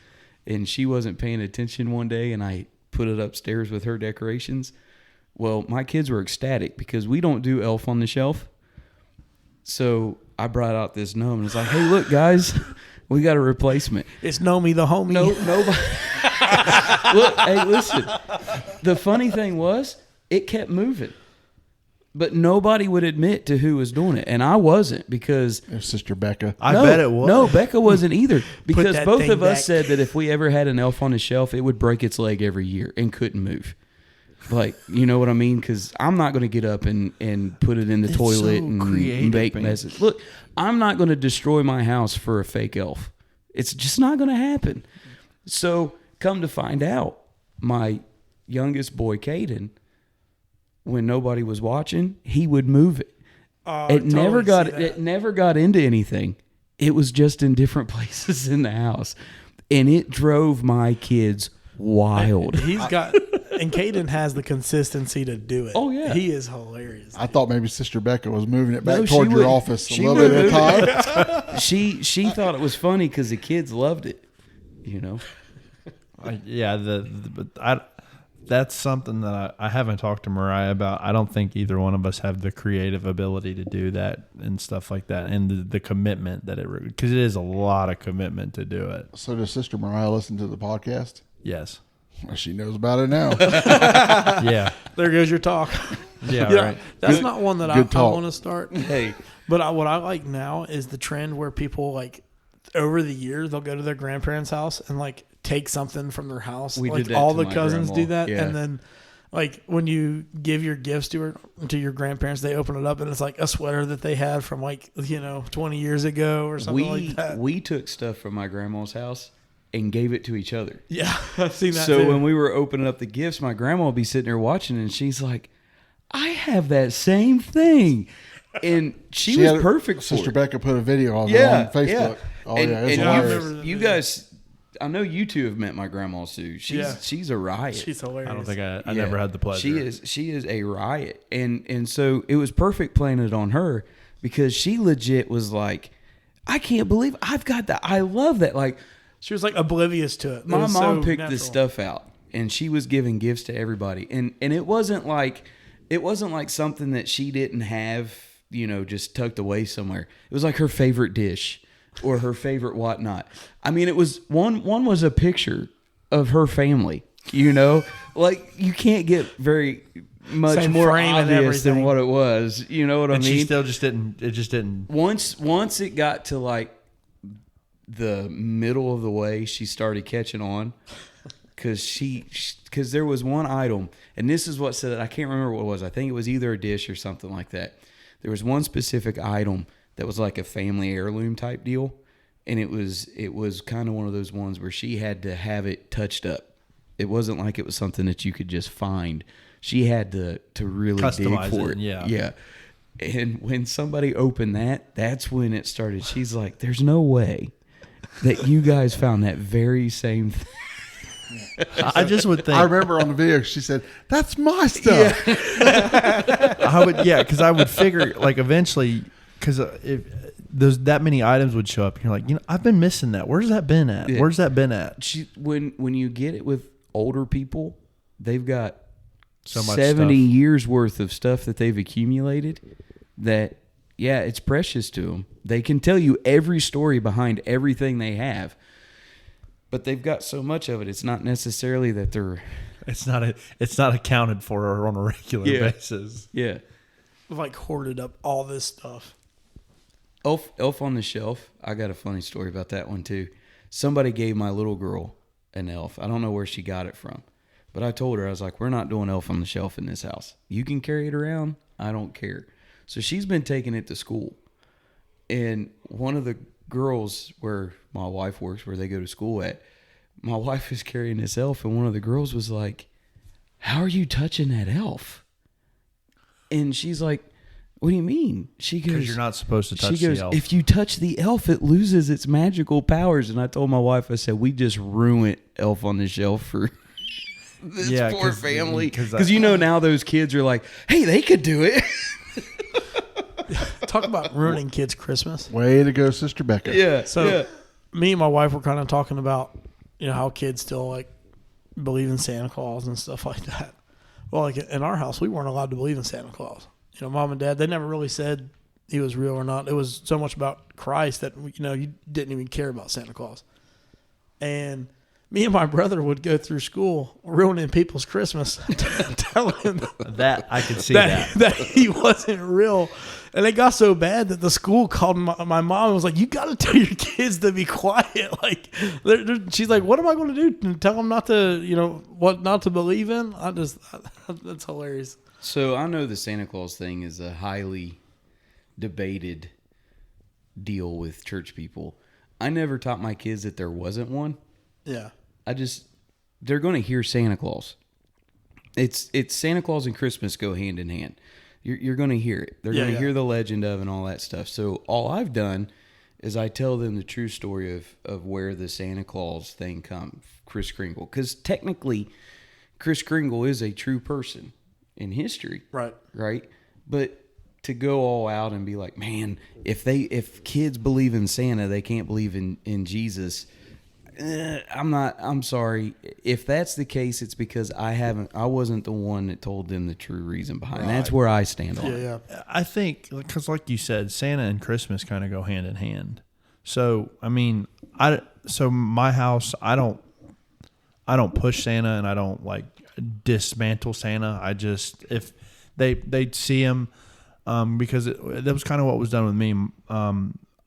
Speaker 2: and she wasn't paying attention one day, and I put it upstairs with her decorations. Well, my kids were ecstatic because we don't do Elf on the Shelf. So I brought out this gnome and was like, hey, look, guys, we got a replacement.
Speaker 1: It's Nomi the homie.
Speaker 2: No, nobody. Look, hey, listen. The funny thing was, it kept moving. But nobody would admit to who was doing it. And I wasn't because...
Speaker 4: It was Sister Becca.
Speaker 3: I bet it was.
Speaker 2: No, Becca wasn't either. Because
Speaker 1: that
Speaker 2: both
Speaker 1: thing
Speaker 2: of us
Speaker 1: back.
Speaker 2: said that if we ever had an elf on the shelf, it would break its leg every year and couldn't move. Like, you know what I mean? Because I'm not going to get up and put it in the toilet
Speaker 3: so
Speaker 2: and
Speaker 3: creative,
Speaker 2: make
Speaker 3: man.
Speaker 2: messes. Look, I'm not going to destroy my house for a fake elf. It's just not going to happen. So, come to find out, my youngest boy, Caden, when nobody was watching, he would move it.
Speaker 1: Oh,
Speaker 2: It never got
Speaker 1: totally see
Speaker 2: it never got into anything. It was just in different places in the house, and it drove my kids wild.
Speaker 1: that. He's got, and Caden has the consistency to do it.
Speaker 2: Oh, yeah.
Speaker 1: He is hilarious.
Speaker 4: I thought maybe Sister Becca was moving it back
Speaker 2: No, she
Speaker 4: toward your
Speaker 2: wouldn't.
Speaker 4: office a
Speaker 2: She
Speaker 4: little bit at a
Speaker 2: wouldn't.
Speaker 4: time.
Speaker 2: She thought it was funny because the kids loved it. You know,
Speaker 3: That's something that I haven't talked to Mariah about. I don't think either one of us have the creative ability to do that and stuff like that, and the commitment that because it is a lot of commitment to do it.
Speaker 4: So does Sister Mariah listen to the podcast?
Speaker 3: Yes.
Speaker 4: Well, she knows about it now.
Speaker 3: Yeah.
Speaker 1: There goes your talk.
Speaker 3: Yeah. Right.
Speaker 1: That's not one that I
Speaker 4: good talk.
Speaker 1: want to start.
Speaker 2: hey,
Speaker 1: But what I like now is the trend where people like over the years they'll go to their grandparents' house and like take something from their house.
Speaker 2: We
Speaker 1: like
Speaker 2: did that
Speaker 1: all
Speaker 2: to
Speaker 1: the
Speaker 2: my
Speaker 1: cousins
Speaker 2: grandma.
Speaker 1: do that,
Speaker 2: Yeah.
Speaker 1: and then like when you give your gifts to your grandparents, they open it up and it's like a sweater that they had from 20 years ago or something like that.
Speaker 2: we took stuff from my grandma's house and gave it to each other.
Speaker 1: Yeah, I've seen that.
Speaker 2: So
Speaker 1: too.
Speaker 2: when we were opening up the gifts, my grandma would be sitting there watching, and she's like, "I have that same thing," and she was
Speaker 4: had-
Speaker 2: perfect for
Speaker 4: Sister
Speaker 2: it.
Speaker 4: Becca put a video of
Speaker 2: Yeah,
Speaker 4: it on Facebook.
Speaker 2: yeah.
Speaker 4: Oh,
Speaker 2: and,
Speaker 4: yeah, it's
Speaker 2: and
Speaker 1: I
Speaker 4: hilarious.
Speaker 1: remember the
Speaker 2: you
Speaker 1: video.
Speaker 2: guys, I know you two have met my grandma Sue. She's a riot.
Speaker 1: she's hilarious.
Speaker 3: I don't think I
Speaker 2: Yeah.
Speaker 3: never had the pleasure.
Speaker 2: She is a riot, and so it was perfect playing it on her because she legit was like, I can't believe I've got that. I love that. Like
Speaker 1: She was like oblivious to it. It
Speaker 2: my
Speaker 1: was
Speaker 2: mom
Speaker 1: so
Speaker 2: picked
Speaker 1: natural.
Speaker 2: this stuff out, and she was giving gifts to everybody, and it wasn't like something that she didn't have, just tucked away somewhere. It was like her favorite dish or her favorite whatnot. I mean, it was one was a picture of her family. Like you can't get very much
Speaker 1: Same
Speaker 2: more
Speaker 1: frame and
Speaker 2: obvious than
Speaker 1: everything.
Speaker 2: what it was. You know what I
Speaker 3: And she
Speaker 2: mean?
Speaker 3: still just didn't. It just didn't.
Speaker 2: Once it got to like the middle of the way, she started catching on because there was one item, and this is what said it. I can't remember what it was. I think it was either a dish or something like that. There was one specific item that was like a family heirloom type deal, and it was kind of one of those ones where she had to have it touched up. It wasn't like it was something that you could just find. She had to really
Speaker 3: Customize
Speaker 2: dig for
Speaker 3: it, yeah.
Speaker 2: Yeah. And when somebody opened that's when it started. She's like, "There's no way that you guys found that very same thing."
Speaker 3: I just would think.
Speaker 4: I remember on the video she said, "That's my stuff."
Speaker 3: because I would figure like eventually, because if there's that many items would show up, you're like, I've been missing that. Where's that been at?
Speaker 2: Yeah.
Speaker 3: Where's that been at?
Speaker 2: When you get it with older people, they've got
Speaker 3: So much
Speaker 2: 70
Speaker 3: stuff.
Speaker 2: years worth of stuff that they've accumulated that, yeah, it's precious to them. They can tell you every story behind everything they have, but they've got so much of it. It's not necessarily that they're,
Speaker 3: It's not accounted for on a regular
Speaker 2: Yeah.
Speaker 3: basis.
Speaker 2: yeah.
Speaker 1: I've like hoarded up all this stuff.
Speaker 2: Elf on the Shelf. I got a funny story about that one too. Somebody gave my little girl an elf. I don't know where she got it from, but I told her, I was like, "We're not doing Elf on the Shelf in this house. You can carry it around. I don't care." So she's been taking it to school, and one of the girls where my wife works, where they go to school at, my wife is carrying this elf, and one of the girls was like, "How are you touching that elf?" And she's like, "What do you mean?" She goes,
Speaker 3: Because you're not supposed to touch
Speaker 2: she goes,
Speaker 3: the elf.
Speaker 2: "If you touch the elf, it loses its magical powers." And I told my wife, I said, "We just ruined Elf on the Shelf for this
Speaker 3: Yeah,
Speaker 2: poor
Speaker 3: 'cause-
Speaker 2: family."
Speaker 3: 'cause
Speaker 2: Because now those kids are like, "Hey, they could do it."
Speaker 1: talk about ruining kids' Christmas.
Speaker 4: Way to go, Sister Becca.
Speaker 2: Yeah.
Speaker 1: So me and my wife were kind of talking about, how kids still like believe in Santa Claus and stuff like that. Well, like in our house, we weren't allowed to believe in Santa Claus. Mom and dad, they never really said he was real or not. It was so much about Christ that, you didn't even care about Santa Claus. And me and my brother would go through school ruining people's Christmas, telling them
Speaker 3: That I could see
Speaker 1: that he wasn't real. And it got so bad that the school called my mom and was like, "You got to tell your kids to be quiet." Like, she's like, "What am I going to do? Tell them not to, what not to believe in?" That's hilarious.
Speaker 2: So I know the Santa Claus thing is a highly debated deal with church people. I never taught my kids that there wasn't one.
Speaker 1: Yeah.
Speaker 2: They're going to hear Santa Claus. It's Santa Claus and Christmas go hand in hand. You're going to hear it. They're going to hear the legend of and all that stuff. So all I've done is I tell them the true story of where the Santa Claus thing comes, Kris Kringle. Because technically, Kris Kringle is a true person in history. Right? But to go all out and be like, man, if kids believe in Santa, they can't believe in Jesus. I'm sorry. If that's the case, it's because I wasn't the one that told them the true reason behind it. That's where I stand on it.
Speaker 1: Yeah.
Speaker 3: I think, because like you said, Santa and Christmas kind of go hand in hand. So, I mean, my house, I don't push Santa and I don't like dismantle Santa. I just, if they'd see him, because that was kind of what was done with me.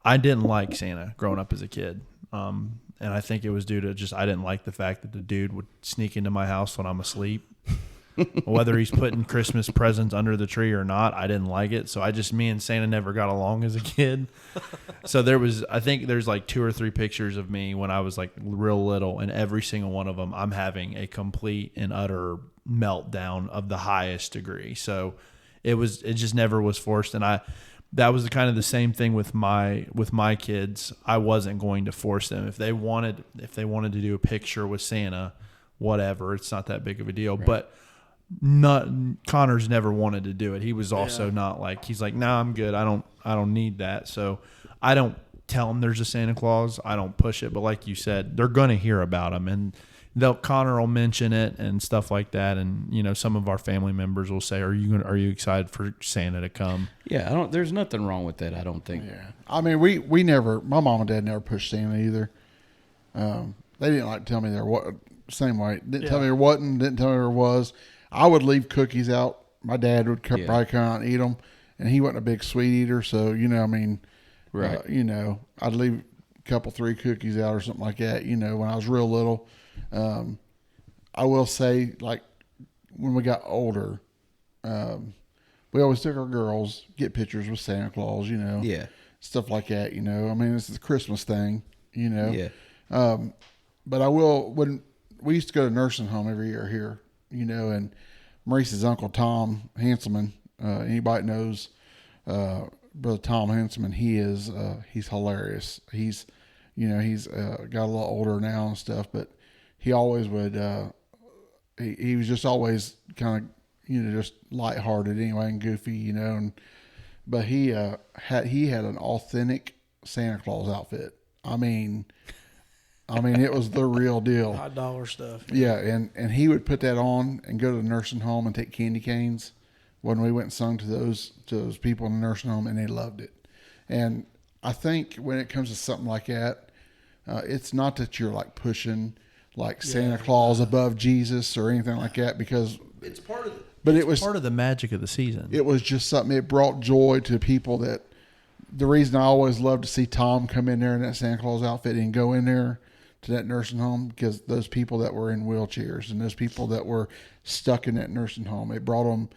Speaker 3: I didn't like Santa growing up as a kid. And I think it was due to just I didn't like the fact that the dude would sneak into my house when I'm asleep. Whether he's putting Christmas presents under the tree or not, I didn't like it. So me and Santa never got along as a kid. So I think there's like 2 or 3 pictures of me when I was like real little, and every single one of them, I'm having a complete and utter meltdown of the highest degree. So it just never was forced. And that was kind of the same thing with my kids. I wasn't going to force them. If they wanted to do a picture with Santa, whatever, it's not that big of a deal. Right. But Connor's never wanted to do it. He was also not like, he's like, "Nah, I'm good. I don't need that." So I don't tell him there's a Santa Claus. I don't push it. But like you said, they're going to hear about him, and Connor will mention it and stuff like that. And, some of our family members will say, are you excited for Santa to come?
Speaker 2: Yeah. There's nothing wrong with that. I don't think.
Speaker 4: Yeah. I mean, we never, my mom and dad never pushed Santa either. They didn't like to tell me there what, same way. Didn't tell me there wasn't, didn't tell me there was. I would leave cookies out. My dad would probably come out and eat them, and he wasn't a big sweet eater. So, right. I'd leave a couple, 3 cookies out or something like that, when I was real little. I will say, like, when we got older, we always took our girls, get pictures with Santa Claus, stuff like that, I mean, it's the Christmas thing,
Speaker 2: Yeah.
Speaker 4: But when we used to go to nursing home every year here, and Maurice's uncle, Tom Hanselman, anybody knows, Brother Tom Hanselman, he's hilarious. He's got a little older now and stuff, but he always would, he was just always kind of, just lighthearted anyway and goofy, but he had an authentic Santa Claus outfit. I mean, it was the real deal.
Speaker 1: $5 stuff.
Speaker 4: Yeah. And he would put that on and go to the nursing home and take candy canes when we went and sung to those people in the nursing home, and they loved it. And I think when it comes to something like that, it's not that you're like pushing like Santa Claus above Jesus or anything like that, because
Speaker 3: it's part of
Speaker 4: part
Speaker 3: of the magic of the season.
Speaker 4: It was just something, it brought joy to people. That the reason I always loved to see Tom come in there in that Santa Claus outfit and go in there to that nursing home, because those people that were in wheelchairs and those people that were stuck in that nursing home, it brought them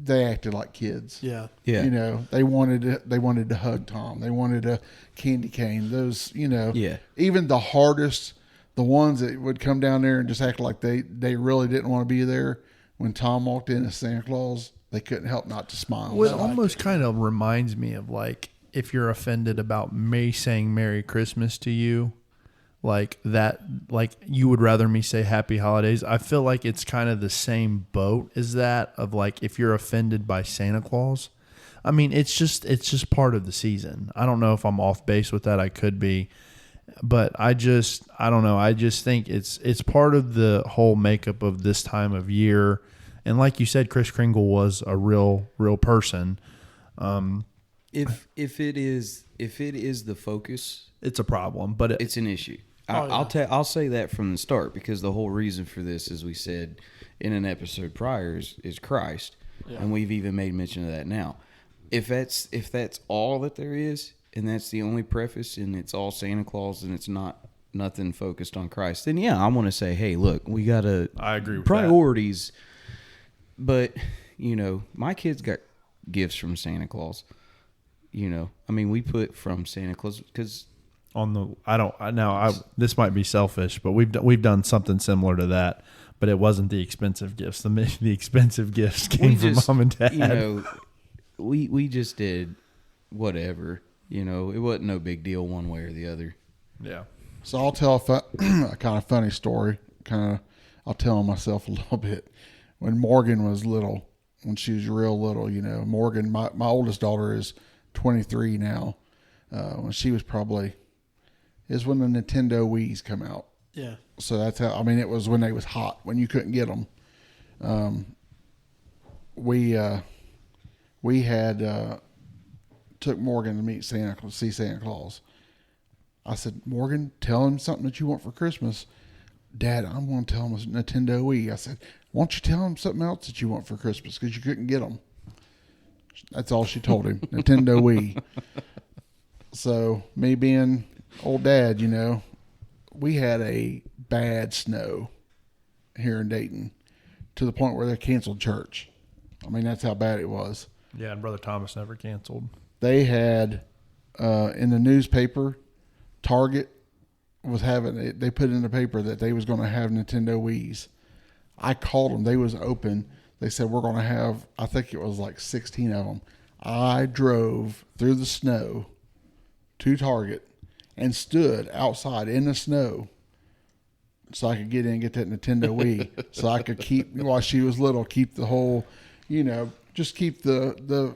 Speaker 4: they acted like kids.
Speaker 1: Yeah.
Speaker 2: Yeah.
Speaker 4: They wanted to hug Tom. They wanted a candy cane. Those, even the hardest, the ones that would come down there and just act like they really didn't want to be there. When Tom walked in as Santa Claus, they couldn't help not to smile.
Speaker 3: Well, it almost kind of reminds me of like, if you're offended about me saying Merry Christmas to you, like that, like you would rather me say Happy Holidays. I feel like it's kind of the same boat as that, of like, if you're offended by Santa Claus, I mean, it's just part of the season. I don't know if I'm off base with that. I could be, but I don't know. I just think it's part of the whole makeup of this time of year. And like you said, Kris Kringle was a real person.
Speaker 2: If it is the focus,
Speaker 3: It's a problem, but
Speaker 2: it's an issue.
Speaker 1: Oh, yeah.
Speaker 2: I'll say that from the start, because the whole reason for this, as we said in an episode prior, is Christ, and we've even made mention of that now. If that's all that there is, and that's the only preface, and it's all Santa Claus, and it's nothing focused on Christ, then yeah, I want to say, hey, look, we gotta
Speaker 3: I agree with
Speaker 2: priorities. But my kids got gifts from Santa Claus. I mean, we put from Santa Claus because this might be selfish, but we've done something similar to that, but it wasn't the expensive gifts. The expensive gifts came from mom and dad. We just did whatever. It wasn't no big deal one way or the other.
Speaker 3: Yeah.
Speaker 4: So I'll tell a kind of funny story. I'll tell myself a little bit. When Morgan was little, when she was real little, Morgan, my oldest daughter is 23 now. When she was is when the Nintendo Wii's come out.
Speaker 1: Yeah.
Speaker 4: So that's how, it was when they was hot, when you couldn't get them. We had took Morgan to meet see Santa Claus. I said, Morgan, tell him something that you want for Christmas. Dad, I'm going to tell him a Nintendo Wii. I said, why don't you tell him something else that you want for Christmas, because you couldn't get them. That's all she told him, Nintendo Wii. So me being old dad, we had a bad snow here in Dayton to the point where they canceled church. That's how bad it was.
Speaker 3: Yeah, and Brother Thomas never canceled.
Speaker 4: They had in the newspaper, Target was having it. They put in the paper that they was going to have Nintendo Wii's. I called them. They was open. They said, we're going to have, I think it was like 16 of them. I drove through the snow to Target and stood outside in the snow so I could get in and get that Nintendo Wii, so I could keep, while she was little, keep the whole, just keep the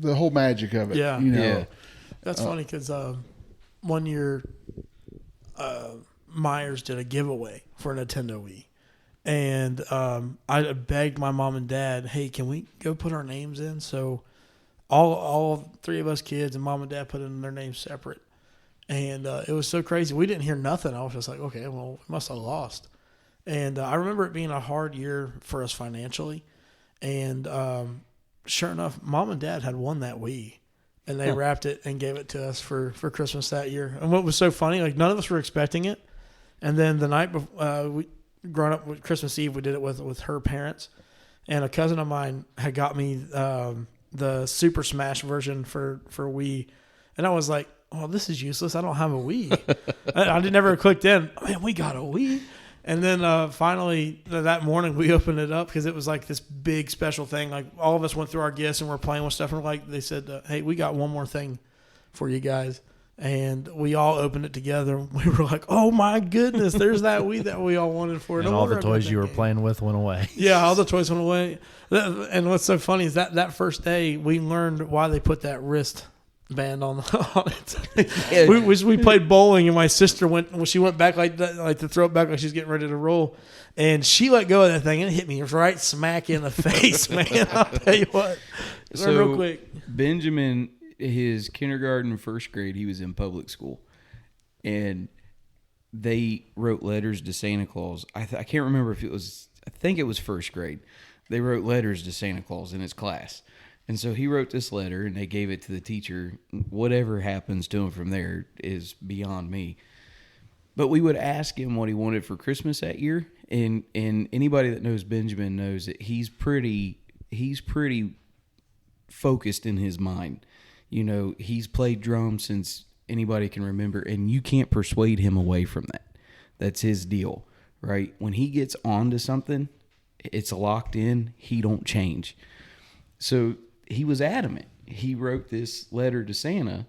Speaker 4: whole magic of it.
Speaker 1: Yeah.
Speaker 2: Yeah.
Speaker 1: That's funny because one year Myers did a giveaway for a Nintendo Wii. And I begged my mom and dad, hey, can we go put our names in? So all three of us kids and mom and dad put in their names separate. And it was so crazy. We didn't hear nothing. I was just like, okay, well, we must have lost. And I remember it being a hard year for us financially. And sure enough, mom and dad had won that Wii. And they wrapped it and gave it to us for Christmas that year. And what was so funny, like none of us were expecting it. And then the night before, growing up with Christmas Eve, we did it with her parents. And a cousin of mine had got me the Super Smash version for Wii. And I was like, oh, this is useless. I don't have a Wii. I never clicked in. Man, we got a Wii. And then finally that morning we opened it up because it was like this big special thing. Like all of us went through our gifts and we're playing with stuff. And they said, hey, we got one more thing for you guys. And we all opened it together. We were like, oh my goodness, there's that Wii that we all wanted for it.
Speaker 3: And all the toys you were playing with went away.
Speaker 1: Yeah, all the toys went away. And what's so funny is that first day we learned why they put that wrist band on it.
Speaker 2: Yeah.
Speaker 1: We played bowling and my sister went back like to throw it back like she's getting ready to roll, and she let go of that thing and it hit me right smack in the face, man. I'll tell you what.
Speaker 2: So
Speaker 1: real quick,
Speaker 2: Benjamin, his kindergarten, first grade, he was in public school, and they wrote letters to Santa Claus. I can't remember if it was. I think it was first grade. They wrote letters to Santa Claus in his class. And so he wrote this letter, and they gave it to the teacher. Whatever happens to him from there is beyond me. But we would ask him what he wanted for Christmas that year, and anybody that knows Benjamin knows that he's pretty focused in his mind. He's played drums since anybody can remember, and you can't persuade him away from that. That's his deal, right? When he gets onto something, it's locked in. He don't change. So he was adamant. He wrote this letter to Santa.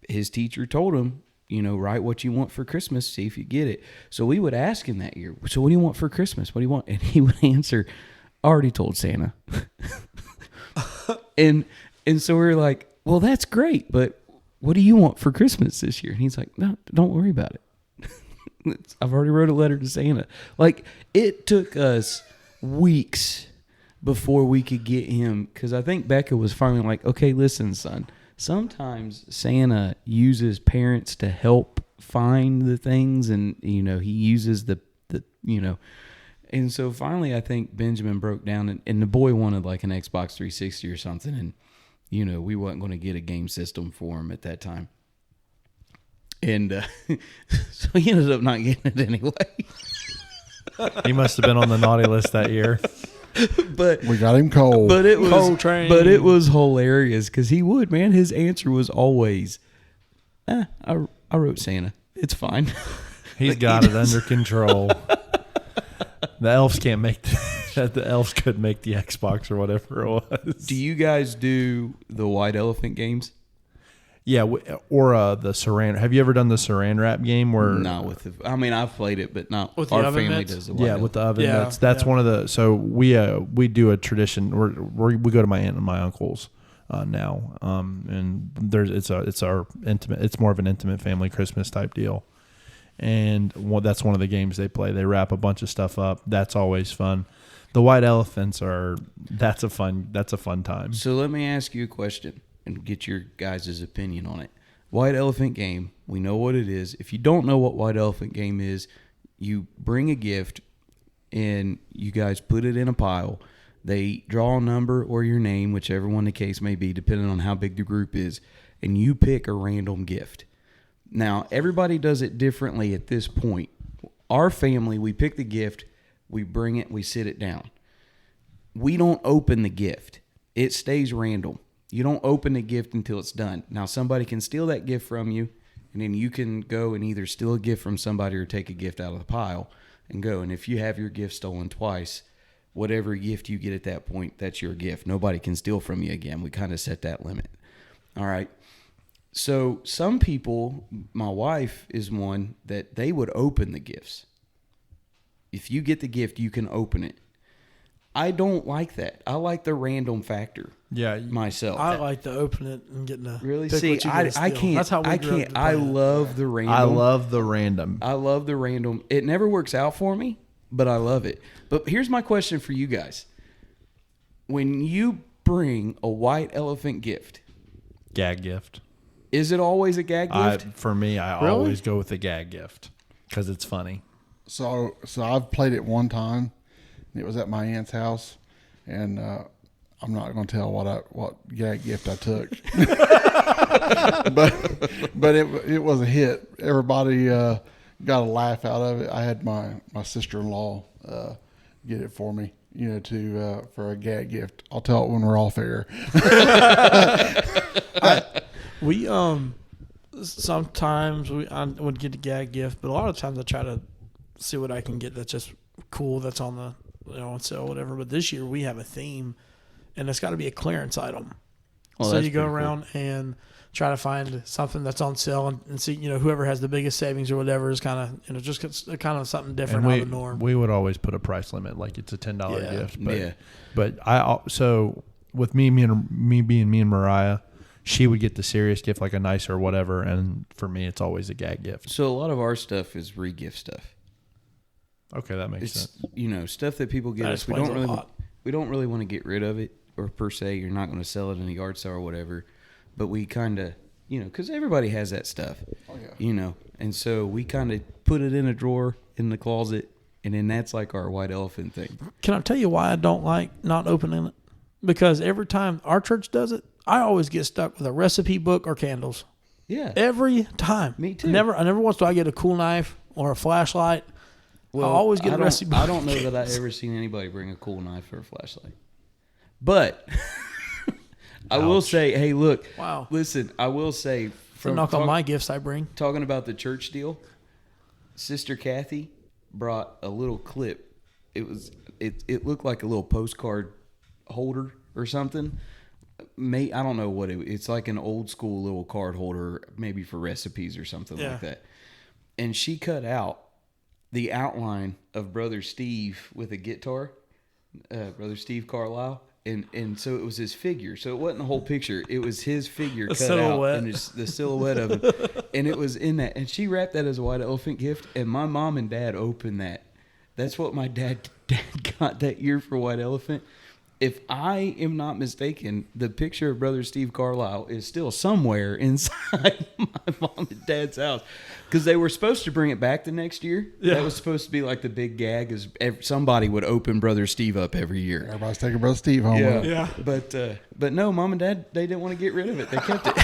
Speaker 2: His teacher told him, write what you want for Christmas, see if you get it. So we would ask him that year, so what do you want for Christmas? What do you want? And he would answer, I already told Santa. And And so we were like, well, that's great, but what do you want for Christmas this year? And he's like, no, don't worry about it. I've already wrote a letter to Santa. Like, it took us weeks before we could get him, because I think Becca was finally like, okay, listen, son, sometimes Santa uses parents to help find the things, and, he uses the and so finally I think Benjamin broke down, and the boy wanted like an Xbox 360 or something, and we wasn't going to get a game system for him at that time. And so he ended up not getting it anyway.
Speaker 3: He must have been on the naughty list that year.
Speaker 2: But
Speaker 4: We got him cold.
Speaker 2: but it was
Speaker 1: Cold train.
Speaker 2: but it was hilarious because he would, man. His answer was always, I wrote Santa. It's fine.
Speaker 3: He's got it under control. The elves can't make the elves couldn't make the Xbox or whatever it was.
Speaker 2: Do you guys do the white elephant games?
Speaker 3: Yeah, or the saran. Have you ever done the saran wrap game where?
Speaker 2: Not with the. I mean, I've played it, but not
Speaker 1: With the
Speaker 2: our
Speaker 1: oven
Speaker 2: family
Speaker 1: mitts?
Speaker 2: does the white
Speaker 3: Yeah, with the oven.
Speaker 1: Yeah,
Speaker 3: That's
Speaker 1: yeah.
Speaker 3: one of the. So we do a tradition. We go to my aunt and my uncle's now, and it's our intimate. It's more of an intimate family Christmas type deal, and that's one of the games they play. They wrap a bunch of stuff up. That's always fun. The white elephants that's a fun time.
Speaker 2: So let me ask you a question and get your guys' opinion on it. White elephant game, we know what it is. If you don't know what white elephant game is, you bring a gift and you guys put it in a pile. They draw a number or your name, whichever one the case may be, depending on how big the group is, and you pick a random gift. Now, everybody does it differently at this point. Our family, we pick the gift, we bring it, we sit it down. We don't open the gift. It stays random. You don't open the gift until it's done. Now, somebody can steal that gift from you, and then you can go and either steal a gift from somebody or take a gift out of the pile and go. And if you have your gift stolen twice, whatever gift you get at that point, that's your gift. Nobody can steal from you again. We kind of set that limit. All right. So some people, my wife is one that they would open the gifts. If you get the gift, you can open it. I don't like that. I like the random factor.
Speaker 3: Yeah,
Speaker 2: Myself.
Speaker 1: I like to open it and get to
Speaker 2: Really?
Speaker 1: pick
Speaker 2: See,
Speaker 1: what you
Speaker 2: I
Speaker 1: get to steal.
Speaker 2: can't.
Speaker 1: That's how we
Speaker 2: I
Speaker 1: grew up
Speaker 2: can't.
Speaker 1: to
Speaker 2: I
Speaker 1: play it.
Speaker 2: love the random.
Speaker 3: I love the random.
Speaker 2: I love the random. It never works out for me, but I love it. But here's my question for you guys. When you bring a white elephant gift,
Speaker 3: Gag gift.
Speaker 2: is it always a gag gift?
Speaker 3: For me, I
Speaker 1: Really?
Speaker 3: always go with the gag gift because it's funny.
Speaker 4: So I've played it one time. It was at my aunt's house, and I'm not going to tell what gag gift I took, but it was a hit. Everybody got a laugh out of it. I had my sister-in-law get it for me, for a gag gift. I'll tell it when we're off air.
Speaker 1: We sometimes I would get a gag gift, but a lot of times I try to see what I can get that's just cool, that's on the on sale, whatever. But this year we have a theme, and it's got to be a clearance item.
Speaker 2: Oh,
Speaker 1: So
Speaker 2: that's
Speaker 1: you go
Speaker 2: pretty cool.
Speaker 1: around and try to find something that's on sale and see whoever has the biggest savings or whatever is kind of just kind of something different out of the norm.
Speaker 3: we would always put a price limit, like it's a $10
Speaker 1: Yeah.
Speaker 3: gift. But,
Speaker 2: Yeah.
Speaker 3: but so with me being me and Mariah, she would get the serious gift, like a nice or whatever, and for me, it's always a gag gift.
Speaker 2: So a lot of our stuff is re-gift stuff.
Speaker 3: Okay, that makes
Speaker 2: It's
Speaker 3: sense.
Speaker 2: stuff that people get
Speaker 1: That
Speaker 2: us. We
Speaker 1: explains
Speaker 2: don't
Speaker 1: a
Speaker 2: really
Speaker 1: lot.
Speaker 2: we don't really want to get rid of it, or per se, you're not going to sell it in a yard sale or whatever. But we kind of because everybody has that stuff.
Speaker 4: Oh, yeah.
Speaker 2: And so we kind of put it in a drawer in the closet, and then that's like our white elephant thing.
Speaker 1: Can I tell you why I don't like not opening it? Because every time our church does it, I always get stuck with a recipe book or candles.
Speaker 2: Yeah.
Speaker 1: Every time.
Speaker 2: Me too.
Speaker 1: I never once do I get a cool knife or a flashlight. I always get a recipe book.
Speaker 2: I don't know that I ever seen anybody bring a cool knife or a flashlight. But I will say, hey, look.
Speaker 1: Wow.
Speaker 2: Listen, I will say,
Speaker 1: To knock on my gifts I bring.
Speaker 2: talking about the church deal, Sister Kathy brought a little clip. It looked like a little postcard holder or something. I don't know what it's like, an old school little card holder, maybe for recipes or something
Speaker 1: Yeah.
Speaker 2: like that. And she cut out the outline of Brother Steve with a guitar, Brother Steve Carlisle, and so it was his figure. So it wasn't the whole picture. It was his figure cut
Speaker 1: silhouette.
Speaker 2: out, and it's the silhouette of him, and it was in that. And she wrapped that as a white elephant gift, and my mom and dad opened that. That's what my dad got that year for White Elephant. If I am not mistaken, the picture of Brother Steve Carlisle is still somewhere inside my mom and dad's house, because they were supposed to bring it back the next year.
Speaker 1: Yeah.
Speaker 2: That was supposed to be like the big gag, is somebody would open Brother Steve up every year.
Speaker 4: Everybody's taking Brother Steve home.
Speaker 2: Yeah,
Speaker 4: with them.
Speaker 1: Yeah.
Speaker 2: But no, mom and dad, they didn't want to get rid of it. They kept it.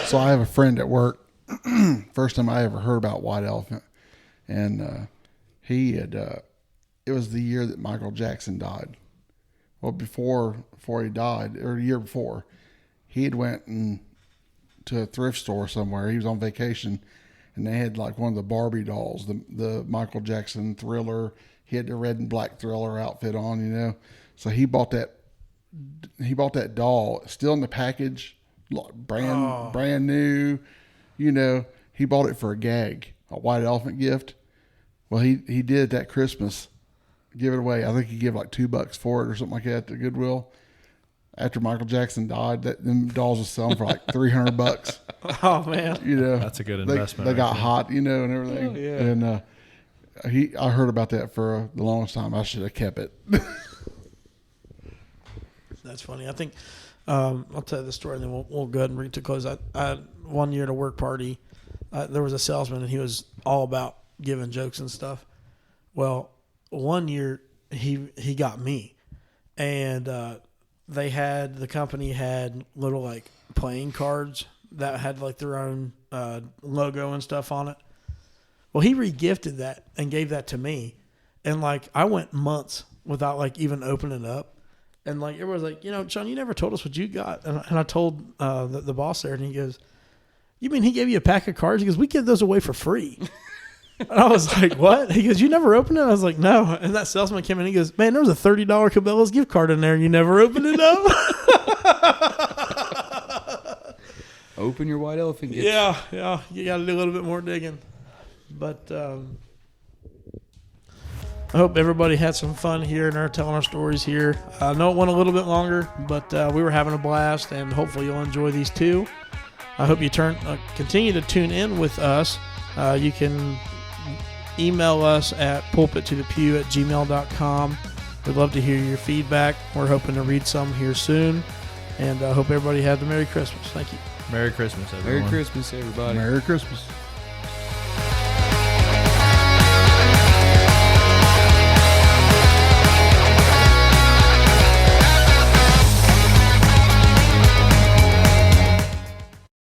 Speaker 4: So I have a friend at work. First time I ever heard about White Elephant, and he had. It was the year that Michael Jackson died. Well, before he died, or the year before, he had went to a thrift store somewhere. He was on vacation, and they had like one of the Barbie dolls, the Michael Jackson Thriller. He had the red and black Thriller outfit on, you know. So he bought that doll, still in the package, brand new, you know. He bought it for a gag, a White Elephant gift. Well, he did that Christmas. Give it away. I think he gave like $2 for it or something like that to Goodwill. After Michael Jackson died, them dolls was selling for like $300.
Speaker 1: Oh man.
Speaker 4: You know,
Speaker 3: That's a good investment.
Speaker 4: They got
Speaker 3: right there.
Speaker 4: hot, you know, and everything.
Speaker 2: Oh, yeah.
Speaker 4: And I heard about that for the longest time. I should have kept it.
Speaker 1: That's funny. I think I'll tell you the story, and then we'll go ahead and bring it to close. I one year at a work party, there was a salesman, and he was all about giving jokes and stuff. Well, one year he got me, and the company had little like playing cards that had like their own logo and stuff on it. Well, he regifted that and gave that to me, and like I went months without like even opening it up, and like everyone was like, you know, Sean, you never told us what you got, and I told the boss there, and he goes, "You mean he gave you a pack of cards?" He goes, "We give those away for free." And I was like, what? He goes, "You never opened it?" I was like, "No." And that salesman came in. He goes, "Man, there was a $30 Cabela's gift card in there, and you never opened it up."
Speaker 2: Open your White Elephant gift.
Speaker 1: Yeah. You got to do a little bit more digging. But I hope everybody had some fun here and are telling our stories here. I know it went a little bit longer, but we were having a blast, and hopefully you'll enjoy these too. I hope you continue to tune in with us. You can email us at pulpittothepew@gmail.com. We'd love to hear your feedback. We're hoping to read some here soon. And I hope everybody had a Merry Christmas. Thank you.
Speaker 3: Merry Christmas, everyone.
Speaker 2: Merry Christmas, everybody.
Speaker 4: Merry Christmas.